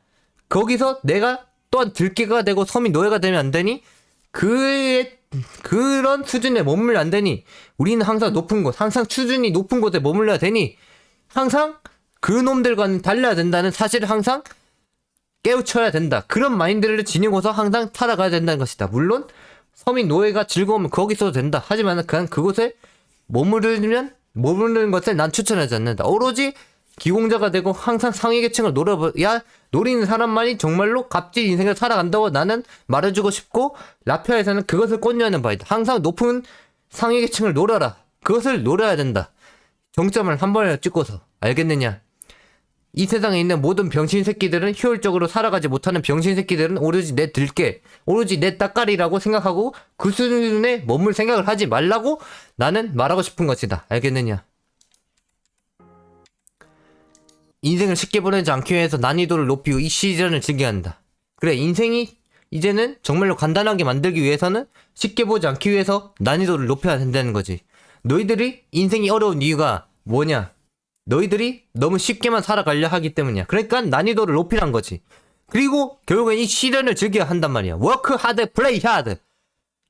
거기서 내가 또한 들깨가 되고 서민 노예가 되면 안 되니, 그런 수준에 머물러 안 되니, 우리는 항상 높은 곳, 항상 수준이 높은 곳에 머물러야 되니 항상 그놈들과는 달라야 된다는 사실을 항상 깨우쳐야 된다. 그런 마인드를 지니고서 항상 살아가야 된다는 것이다. 물론 서민 노예가 즐거우면 거기 있어도 된다. 하지만 그냥 그곳에 머무르는 것을 난 추천하지 않는다. 오로지 기공자가 되고 항상 상위 계층을 노리는 사람만이 정말로 값진 인생을 살아간다고 나는 말해주고 싶고, 라피아에서는 그것을 권유하는 바이다. 항상 높은 상위 계층을 노려라. 그것을 노려야 된다. 정점을 한 번에 찍고서. 알겠느냐? 이 세상에 있는 모든 병신 새끼들은, 효율적으로 살아가지 못하는 병신 새끼들은 오로지 내 들깨, 오로지 내 따까리라고 생각하고 그 수준에 머물 생각을 하지 말라고 나는 말하고 싶은 것이다. 알겠느냐? 인생을 쉽게 보내지 않기 위해서 난이도를 높이고 이 시즌을 즐겨야 한다. 그래, 인생이 이제는 정말로 간단하게 만들기 위해서는 쉽게 보지 않기 위해서 난이도를 높여야 된다는 거지. 너희들이 인생이 어려운 이유가 뭐냐? 너희들이 너무 쉽게만 살아가려 하기 때문이야. 그러니까 난이도를 높이란 거지. 그리고 결국엔 이 시련을 즐겨야 한단 말이야. work hard, play hard.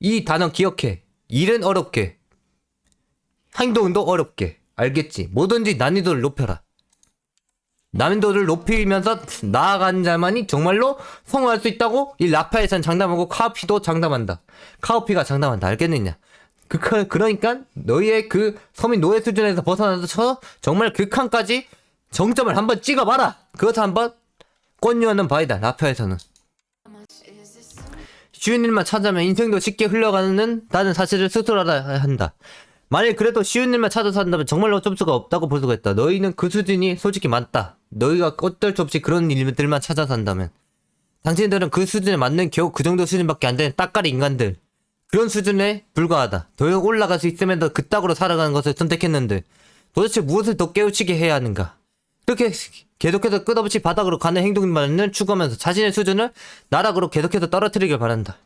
이 단어 기억해. 일은 어렵게, 행동도 어렵게. 알겠지? 뭐든지 난이도를 높여라. 난이도를 높이면서 나아가는 자만이 정말로 성공할 수 있다고 이 라파에선 장담하고 카오피도 장담한다. 카오피가 장담한다. 알겠느냐? 그러니까 너희의 그 서민 노예 수준에서 벗어나서 정말 극한까지 정점을 한번 찍어봐라. 그것을 한번 권유하는 바이다. 라파에서는 쉬운 일만 찾아면 인생도 쉽게 흘러가는 다는 사실을 스스로 알아야 한다. 만일 그래도 쉬운 일만 찾아서 한다면 정말로 어쩔 수가 없다고 볼 수가 있다. 너희는 그 수준이 솔직히 많다. 너희가 어쩔 수 없이 그런 일들만 찾아서 한다면 당신들은 그 수준에 맞는 겨우 그 정도 수준밖에 안 되는 따까리 인간들, 그런 수준에 불과하다. 더 올라갈 수 있음에도 그따구로 살아가는 것을 선택했는데 도대체 무엇을 더 깨우치게 해야 하는가? 그렇게 계속해서 끝없이 바닥으로 가는 행동만을 추구하면서 자신의 수준을 나락으로 계속해서 떨어뜨리길 바란다.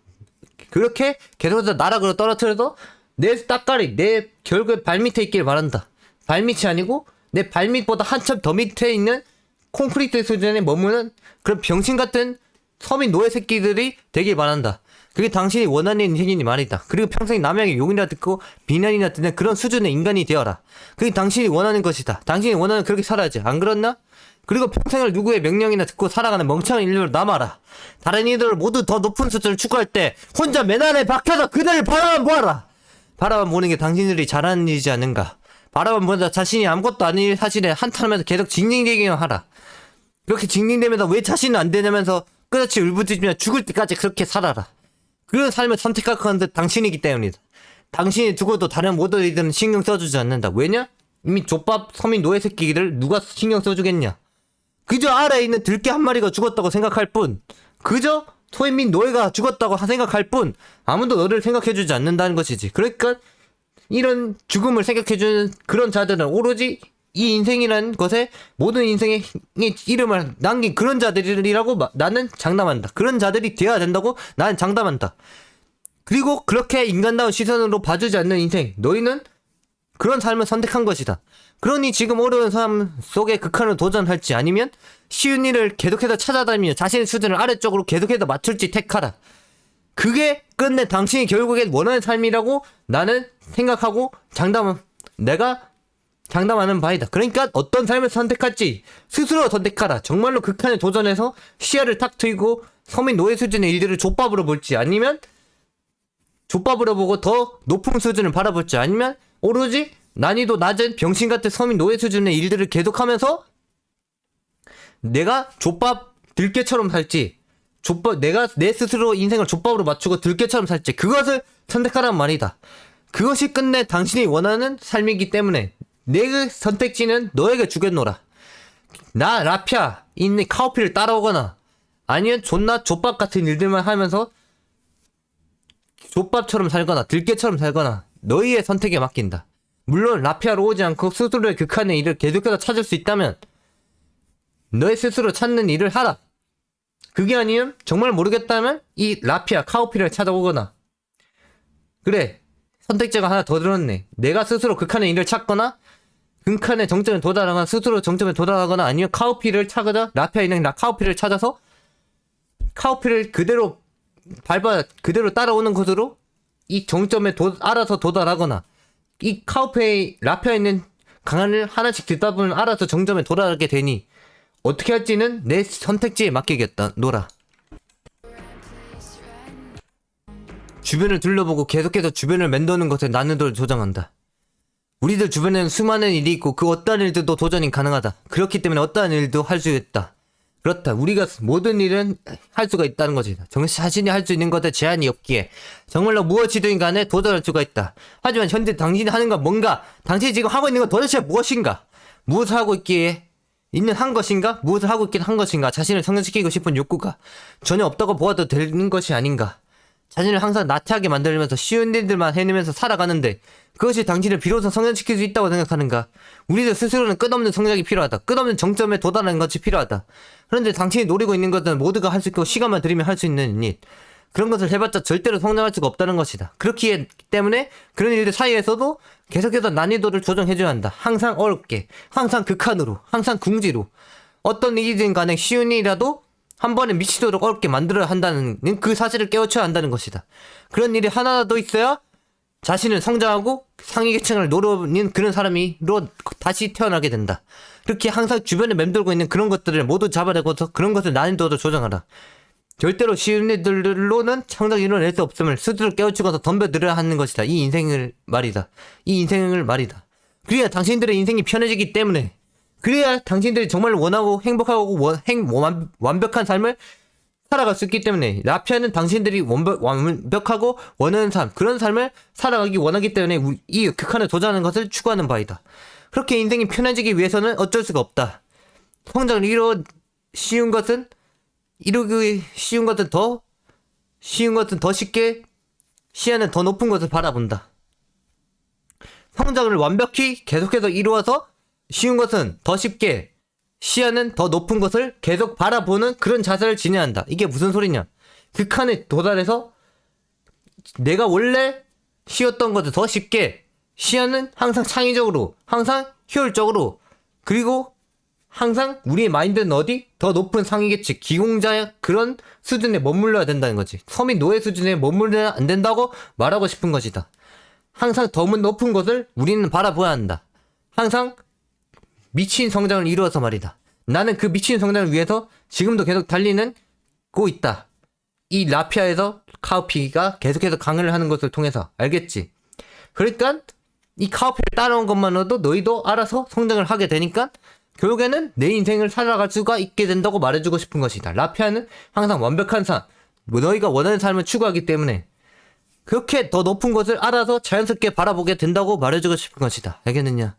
그렇게 계속해서 나락으로 떨어뜨려도 내 따까리, 내 결국에 발밑에 있길 바란다. 발밑이 아니고 내 발밑보다 한참 더 밑에 있는 콘크리트 수준에 머무는 그런 병신 같은 서민 노예 새끼들이 되길 바란다. 그게 당신이 원하는 인생이니 말이다. 그리고 평생 남에게 욕이나 듣고 비난이나 듣는 그런 수준의 인간이 되어라. 그게 당신이 원하는 것이다. 당신이 원하는 그렇게 살아야지. 안 그렇나? 그리고 평생을 누구의 명령이나 듣고 살아가는 멍청한 인류로 남아라. 다른 이들을 모두 더 높은 수준을 추구할 때 혼자 맨 안에 박혀서 그들을 바라만 보아라. 바라만 보는 게 당신들이 잘하는 일이지 않는가. 바라만 보다 자신이 아무것도 아닌 사실에 한탄하면서 계속 징징대기만 하라. 그렇게 징징대면서 왜 자신은 안 되냐면서 끝없이 울부짖으며 죽을 때까지 그렇게 살아라. 그런 삶을 선택하는 듯 당신이기 때문이다. 당신이 죽어도 다른 모든 이들은 신경 써주지 않는다. 왜냐? 이미 족밥 서민 노예 새끼들 누가 신경 써주겠냐. 그저 아래에 있는 들개 한 마리가 죽었다고 생각할 뿐, 그저 소인민 노예가 죽었다고 생각할 뿐 아무도 너를 생각해주지 않는다는 것이지. 그러니까 이런 죽음을 생각해주는 그런 자들은 오로지 이 인생이라는 것에 모든 인생의 이름을 남긴 그런 자들이라고 나는 장담한다. 그런 자들이 되어야 된다고 나는 장담한다. 그리고 그렇게 인간다운 시선으로 봐주지 않는 인생, 너희는 그런 삶을 선택한 것이다. 그러니 지금 어려운 삶 속에 극한을 도전할지 아니면 쉬운 일을 계속해서 찾아다니며 자신의 수준을 아래쪽으로 계속해서 맞출지 택하라. 그게 끝내 당신이 결국엔 원하는 삶이라고 나는 생각하고 내가 장담하는 바이다. 그러니까 어떤 삶을 선택할지 스스로 선택하라. 정말로 극한에 도전해서 시야를 탁 트이고 서민 노예 수준의 일들을 족밥으로 볼지, 아니면 족밥으로 보고 더 높은 수준을 바라볼지, 아니면 오로지 난이도 낮은 병신 같은 서민 노예 수준의 일들을 계속하면서 내가 족밥 들깨처럼 살지, 내가 내 스스로 인생을 족밥으로 맞추고 들깨처럼 살지, 그것을 선택하란 말이다. 그것이 끝내 당신이 원하는 삶이기 때문에 내 선택지는 너에게 주겠노라. 나 라피아 있는 카오피를 따라오거나 아니면 존나 족밥 같은 일들만 하면서 족밥처럼 살거나 들깨처럼 살거나 너희의 선택에 맡긴다. 물론 라피아로 오지 않고 스스로의 극한의 일을 계속해서 찾을 수 있다면 너의 스스로 찾는 일을 하라. 그게 아니면 정말 모르겠다면 이 라피아 카오피를 찾아오거나. 그래, 선택지가 하나 더 들었네. 내가 스스로 극한의 일을 찾거나 극한의 정점에 도달하거나 스스로 정점에 도달하거나 아니면 카오피를 찾거나 라피아에 있는 카오피를 찾아서 카오피를 그대로 그대로 따라오는 것으로 이 정점에 알아서 도달하거나 이 카오피에 라피아에 있는 강한을 하나씩 듣다 보면 알아서 정점에 도달하게 되니 어떻게 할지는 내 선택지에 맡기겠다. 노라. 주변을 둘러보고 계속해서 주변을 맴도는 것에 난이도를 조정한다. 우리들 주변에는 수많은 일이 있고 그 어떠한 일들도 도전이 가능하다. 그렇기 때문에 어떠한 일도 할 수 있다. 그렇다. 우리가 모든 일은 할 수가 있다는 거지. 자신이 할 수 있는 것에 제한이 없기에 정말로 무엇이든 간에 도전할 수가 있다. 하지만 현재 당신이 하는 건 뭔가, 당신이 지금 하고 있는 건 도대체 무엇인가? 무엇을 하고 있기에 한 것인가? 무엇을 하고 있긴 한 것인가? 자신을 성장시키고 싶은 욕구가 전혀 없다고 보아도 되는 것이 아닌가? 자신을 항상 나태하게 만들면서 쉬운 일들만 해내면서 살아가는데 그것이 당신을 비로소 성장시킬 수 있다고 생각하는가? 우리들 스스로는 끝없는 성장이 필요하다. 끝없는 정점에 도달하는 것이 필요하다. 그런데 당신이 노리고 있는 것은 모두가 할 수 있고 시간만 들이면 할 수 있는 일. 그런 것을 해봤자 절대로 성장할 수가 없다는 것이다. 그렇기 때문에 그런 일들 사이에서도 계속해서 난이도를 조정해줘야 한다. 항상 어렵게, 항상 극한으로, 항상 궁지로. 어떤 일이든 간에 쉬운 일이라도 한 번에 미치도록 어렵게 만들어야 한다는 그 사실을 깨우쳐야 한다는 것이다. 그런 일이 하나라도 있어야 자신은 성장하고 상위 계층을 노리는 그런 사람이로 다시 태어나게 된다. 그렇게 항상 주변에 맴돌고 있는 그런 것들을 모두 잡아내고서 그런 것을 난이도도 조정하라. 절대로 쉬운 일들로는 성장을 이뤄낼 수 없음을 스스로 깨우치고서 덤벼들어야 하는 것이다. 이 인생을 말이다. 그래야 당신들의 인생이 편해지기 때문에, 그래야 당신들이 정말 원하고 행복하고 완벽한 삶을 살아갈 수 있기 때문에, 라피아는 당신들이 완벽하고 원하는 삶, 그런 삶을 살아가기 원하기 때문에 이 극한에 도전하는 것을 추구하는 바이다. 그렇게 인생이 편해지기 위해서는 어쩔 수가 없다. 성장을 이루기 쉬운 것은 더 쉽게, 시야는 더 높은 것을 바라본다. 성장을 완벽히 계속해서 이루어서 쉬운 것은 더 쉽게, 시야는 더 높은 것을 계속 바라보는 그런 자세를 지녀야 한다. 이게 무슨 소리냐? 극한에 도달해서 내가 원래 쉬웠던 것을 더 쉽게, 시야는 항상 창의적으로, 항상 효율적으로, 그리고 항상 우리의 마인드는 어디? 더 높은 상위계층, 기공자의 그런 수준에 머물러야 된다는 거지. 서민 노예 수준에 머물러야 안 된다고 말하고 싶은 것이다. 항상 더 높은 것을 우리는 바라보아야 한다. 항상 미친 성장을 이루어서 말이다. 나는 그 미친 성장을 위해서 지금도 계속 달리고 있다. 이 라피아에서 카우피가 계속해서 강의를 하는 것을 통해서. 알겠지? 그러니까 이 카우피를 따라온 것만으로도 너희도 알아서 성장을 하게 되니까 결국에는 내 인생을 살아갈 수가 있게 된다고 말해주고 싶은 것이다. 라피아는 항상 완벽한 삶, 너희가 원하는 삶을 추구하기 때문에 그렇게 더 높은 것을 알아서 자연스럽게 바라보게 된다고 말해주고 싶은 것이다. 알겠느냐?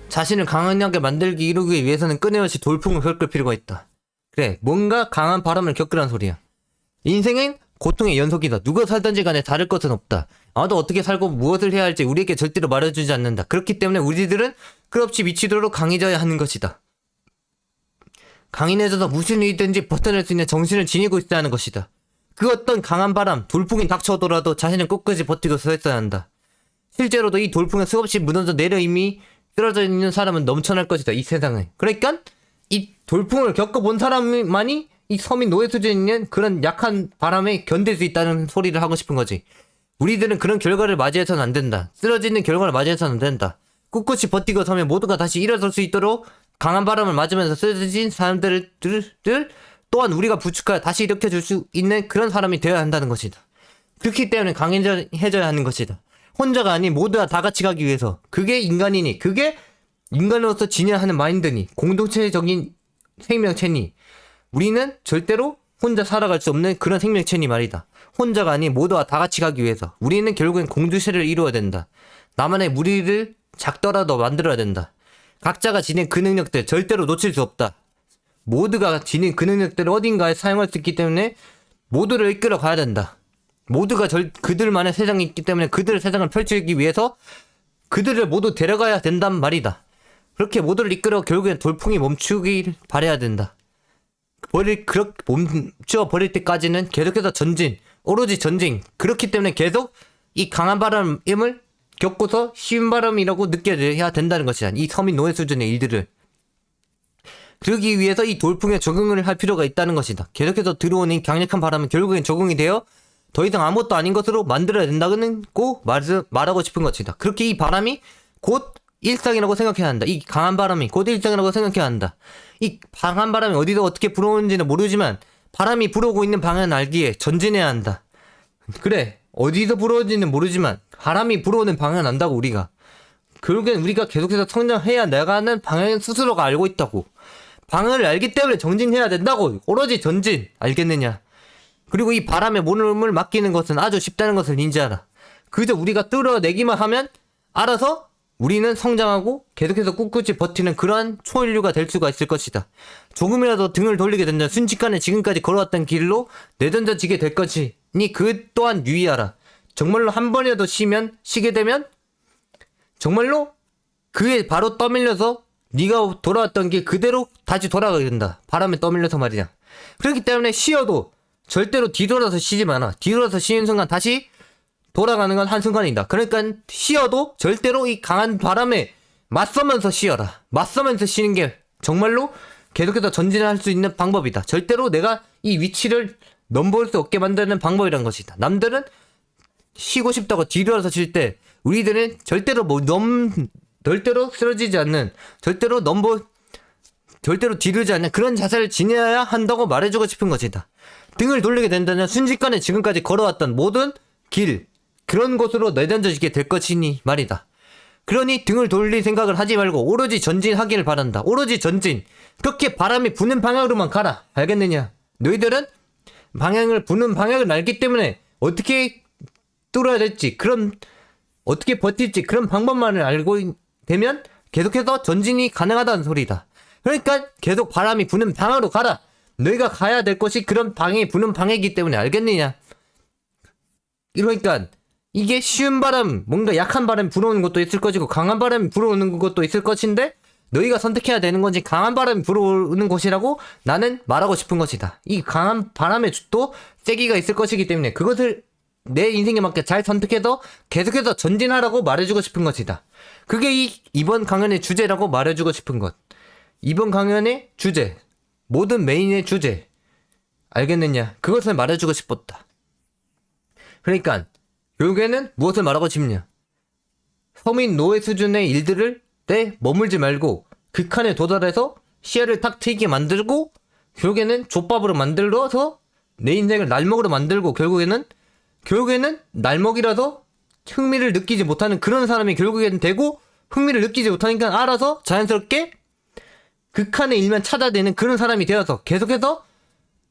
자신을 강하게 만들기 이루기 위해서는 끊임없이 돌풍을 겪을 필요가 있다. 그래, 뭔가 강한 바람을 겪으란 소리야. 인생은 고통의 연속이다. 누가 살든지 간에 다를 것은 없다. 아무도 어떻게 살고 무엇을 해야 할지 우리에게 절대로 말해주지 않는다. 그렇기 때문에 우리들은 끝없이 미치도록 강해져야 하는 것이다. 강인해져서 무슨 일이든지 버텨낼 수 있는 정신을 지니고 있어야 하는 것이다. 그 어떤 강한 바람, 돌풍이 닥쳐오더라도 자신은 끝까지 버티고 서 있어야 한다. 실제로도 이 돌풍에 수없이 무너져 내려 이미 쓰러져 있는 사람은 넘쳐날 것이다. 이 세상에. 그러니까 이 돌풍을 겪어본 사람만이 이 서민 노예 수준에 있는 그런 약한 바람에 견딜 수 있다는 소리를 하고 싶은 거지. 우리들은 그런 결과를 맞이해서는 안 된다. 쓰러지는 결과를 맞이해서는 안 된다. 꿋꿋이 버티고 서면 모두가 다시 일어설 수 있도록 강한 바람을 맞으면서 쓰러진 사람들을 또한 우리가 부축하여 다시 일으켜줄 수 있는 그런 사람이 되어야 한다는 것이다. 그렇기 때문에 강해져야 하는 것이다. 혼자가 아닌 모두가 다 같이 가기 위해서. 그게 인간이니, 그게 인간으로서 지녀야 하는 마인드니, 공동체적인 생명체니, 우리는 절대로 혼자 살아갈 수 없는 그런 생명체니 말이다. 혼자가 아닌 모두가 다 같이 가기 위해서 우리는 결국엔 공동체를 이루어야 된다. 나만의 무리를 작더라도 만들어야 된다. 각자가 지닌 그 능력들 절대로 놓칠 수 없다. 모두가 지닌 그 능력들을 어딘가에 사용할 수 있기 때문에 모두를 이끌어 가야 된다. 모두가 그들만의 세상이 있기 때문에 그들의 세상을 펼치기 위해서 그들을 모두 데려가야 된단 말이다. 그렇게 모두를 이끌어 결국엔 돌풍이 멈추길 바라야 된다. 멈춰 버릴 때까지는 계속해서 전진, 오로지 전진. 그렇기 때문에 계속 이 강한 바람을 겪고서 쉬운 바람이라고 느껴야 된다는 것이다. 이 서민 노예 수준의 일들을. 그러기 위해서 이 돌풍에 적응을 할 필요가 있다는 것이다. 계속해서 들어오는 강력한 바람은 결국엔 적응이 되어 더 이상 아무것도 아닌 것으로 만들어야 된다는 꼭 말하고 싶은 것이다. 그렇게 이 바람이 곧 일상이라고 생각해야 한다. 이 강한 바람이 곧 일상이라고 생각해야 한다. 이 강한 바람이 어디서 어떻게 불어오는지는 모르지만 바람이 불어오고 있는 방향을 알기에 전진해야 한다. 그래, 어디서 불어오는지는 모르지만 바람이 불어오는 방향을 안다고. 우리가 결국엔 우리가 계속해서 성장해야 나가는 방향을 스스로가 알고 있다고. 방향을 알기 때문에 전진해야 된다고. 오로지 전진. 알겠느냐? 그리고 이 바람에 몸을 맡기는 것은 아주 쉽다는 것을 인지하라. 그저 우리가 뚫어내기만 하면 알아서 우리는 성장하고 계속해서 꿋꿋이 버티는 그러한 초인류가 될 수가 있을 것이다. 조금이라도 등을 돌리게 된다면 순식간에 지금까지 걸어왔던 길로 내던져지게 될 것이니 그 또한 유의하라. 정말로 한 번이라도 쉬게 되면 정말로 그에 바로 떠밀려서 네가 돌아왔던 길 그대로 다시 돌아가게 된다. 바람에 떠밀려서 말이야. 그렇기 때문에 쉬어도 절대로 뒤돌아서 쉬지 마라. 뒤돌아서 쉬는 순간 다시 돌아가는 건 한순간이다. 그러니까 쉬어도 절대로 이 강한 바람에 맞서면서 쉬어라. 맞서면서 쉬는 게 정말로 계속해서 전진할 수 있는 방법이다. 절대로 내가 이 위치를 넘볼 수 없게 만드는 방법이란 것이다. 남들은 쉬고 싶다고 뒤돌아서 쉴 때 우리들은 절대로 절대로 쓰러지지 않는, 절대로 뒤르지 않는 그런 자세를 지녀야 한다고 말해주고 싶은 것이다. 등을 돌리게 된다면 순식간에 지금까지 걸어왔던 모든 길, 그런 곳으로 내던져지게 될 것이니 말이다. 그러니 등을 돌릴 생각을 하지 말고 오로지 전진하기를 바란다. 오로지 전진. 그렇게 바람이 부는 방향으로만 가라. 알겠느냐? 너희들은 부는 방향을 알기 때문에 어떻게 뚫어야 될지, 어떻게 버틸지 그런 방법만을 알고 되면 계속해서 전진이 가능하다는 소리다. 그러니까 계속 바람이 부는 방향으로 가라. 너희가 가야 될 것이 그런 방향이 부는 방향이기 때문에. 알겠느냐? 그러니까 이게 쉬운 바람, 뭔가 약한 바람이 불어오는 것도 있을 것이고 강한 바람이 불어오는 것도 있을 것인데 너희가 선택해야 되는 건지 강한 바람이 불어오는 곳이라고 나는 말하고 싶은 것이다. 이 강한 바람의 또 세기가 있을 것이기 때문에 그것을 내 인생에 맞게 잘 선택해서 계속해서 전진하라고 말해주고 싶은 것이다. 그게 이번 강연의 주제라고 말해주고 싶은 것. 이번 강연의 주제, 모든 메인의 주제, 알겠느냐? 그것을 말해주고 싶었다. 그러니까 결국에는 무엇을 말하고 싶냐? 서민 노예 수준의 일들을 때 머물지 말고 극한에 도달해서 시야를 탁 트이게 만들고 결국에는 족밥으로 만들어서 내 인생을 날먹으로 만들고 결국에는 날먹이라서 흥미를 느끼지 못하는 그런 사람이 결국에는 되고, 흥미를 느끼지 못하니까 알아서 자연스럽게 극한의 일만 찾아내는 그런 사람이 되어서 계속해서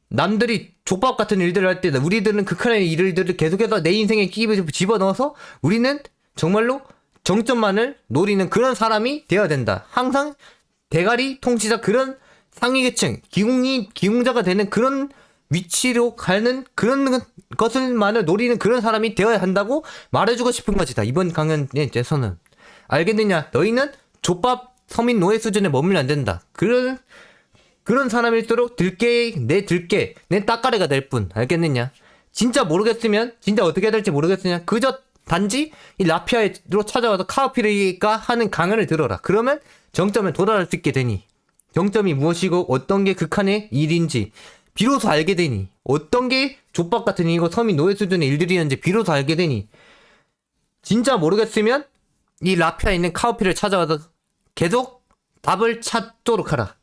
남들이 족밥 같은 일들을 할 때 우리들은 극한의 일들을 계속해서 내 인생에 끼집어 집어넣어서 우리는 정말로 정점만을 노리는 그런 사람이 되어야 된다. 항상 대가리 통치자, 그런 상위계층 기웅자가 되는 그런 위치로 가는 그런 것을만을 노리는 그런 사람이 되어야 한다고 말해주고 싶은 것이다. 이번 강연에서는. 알겠느냐? 너희는 족밥 서민 노예 수준에 머물면 안 된다. 그런 사람일수록 내 따까리가 될 뿐. 알겠느냐? 진짜 모르겠으면 진짜 어떻게 해야 될지 모르겠으냐? 그저 단지 이 라피아로 찾아와서 카오피르가 하는 강연을 들어라. 그러면 정점에 도달할 수 있게 되니, 정점이 무엇이고 어떤 게 극한의 일인지 비로소 알게 되니, 어떤 게 족밥 같은 일이고 서민 노예 수준의 일들이었는지 비로소 알게 되니, 진짜 모르겠으면 이 라피아에 있는 카오피를 찾아와서 계속 답을 찾도록 하라.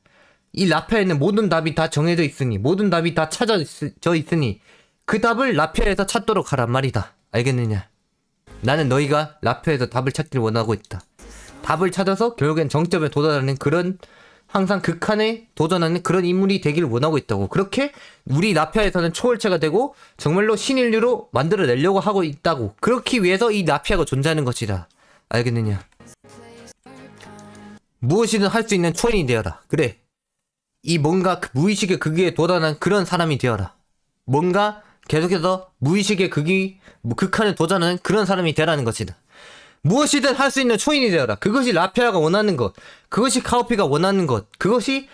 이 라피아에 있는 모든 답이 다 정해져 있으니, 모든 답이 다 찾아져 있으니 그 답을 라피아에서 찾도록 하란 말이다. 알겠느냐? 나는 너희가 라피아에서 답을 찾기를 원하고 있다. 답을 찾아서 결국엔 정점에 도달하는 그런, 항상 극한에 도전하는 그런 인물이 되기를 원하고 있다고. 그렇게 우리 라피아에서는 초월체가 되고 정말로 신인류로 만들어내려고 하고 있다고. 그렇기 위해서 이 라피아가 존재하는 것이다. 알겠느냐? 무엇이든 할 수 있는 초인이 되어라. 그래, 이 뭔가 무의식의 극에 도달한 그런 사람이 되어라. 뭔가 계속해서 무의식의 극한에 도전하는 그런 사람이 되라는 것이다. 무엇이든 할 수 있는 초인이 되어라. 그것이 라피아가 원하는 것, 그것이 카오피가 원하는 것, 그것이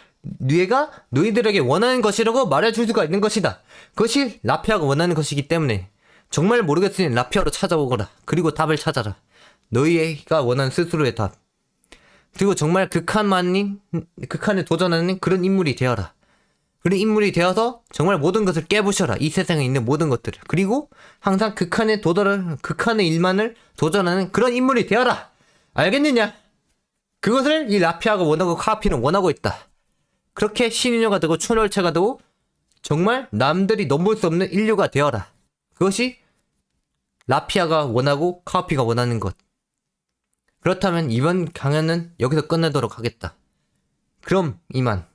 너희들에게 원하는 것이라고 말해줄 수가 있는 것이다. 그것이 라피아가 원하는 것이기 때문에 정말 모르겠으니 라피아로 찾아오거라. 그리고 답을 찾아라. 너희가 원하는 스스로의 답. 그리고 정말 극한에 도전하는 그런 인물이 되어라. 그런 인물이 되어서 정말 모든 것을 깨부셔라. 이 세상에 있는 모든 것들을. 그리고 항상 극한의 일만을 도전하는 그런 인물이 되어라. 알겠느냐? 그것을 이 라피아가 원하고 카오피는 원하고 있다. 그렇게 신인류가 되고 초월체가 되고 정말 남들이 넘볼 수 없는 인류가 되어라. 그것이 라피아가 원하고 카오피가 원하는 것. 그렇다면 이번 강연은 여기서 끝내도록 하겠다. 그럼 이만.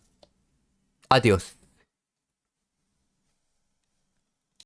아디오스.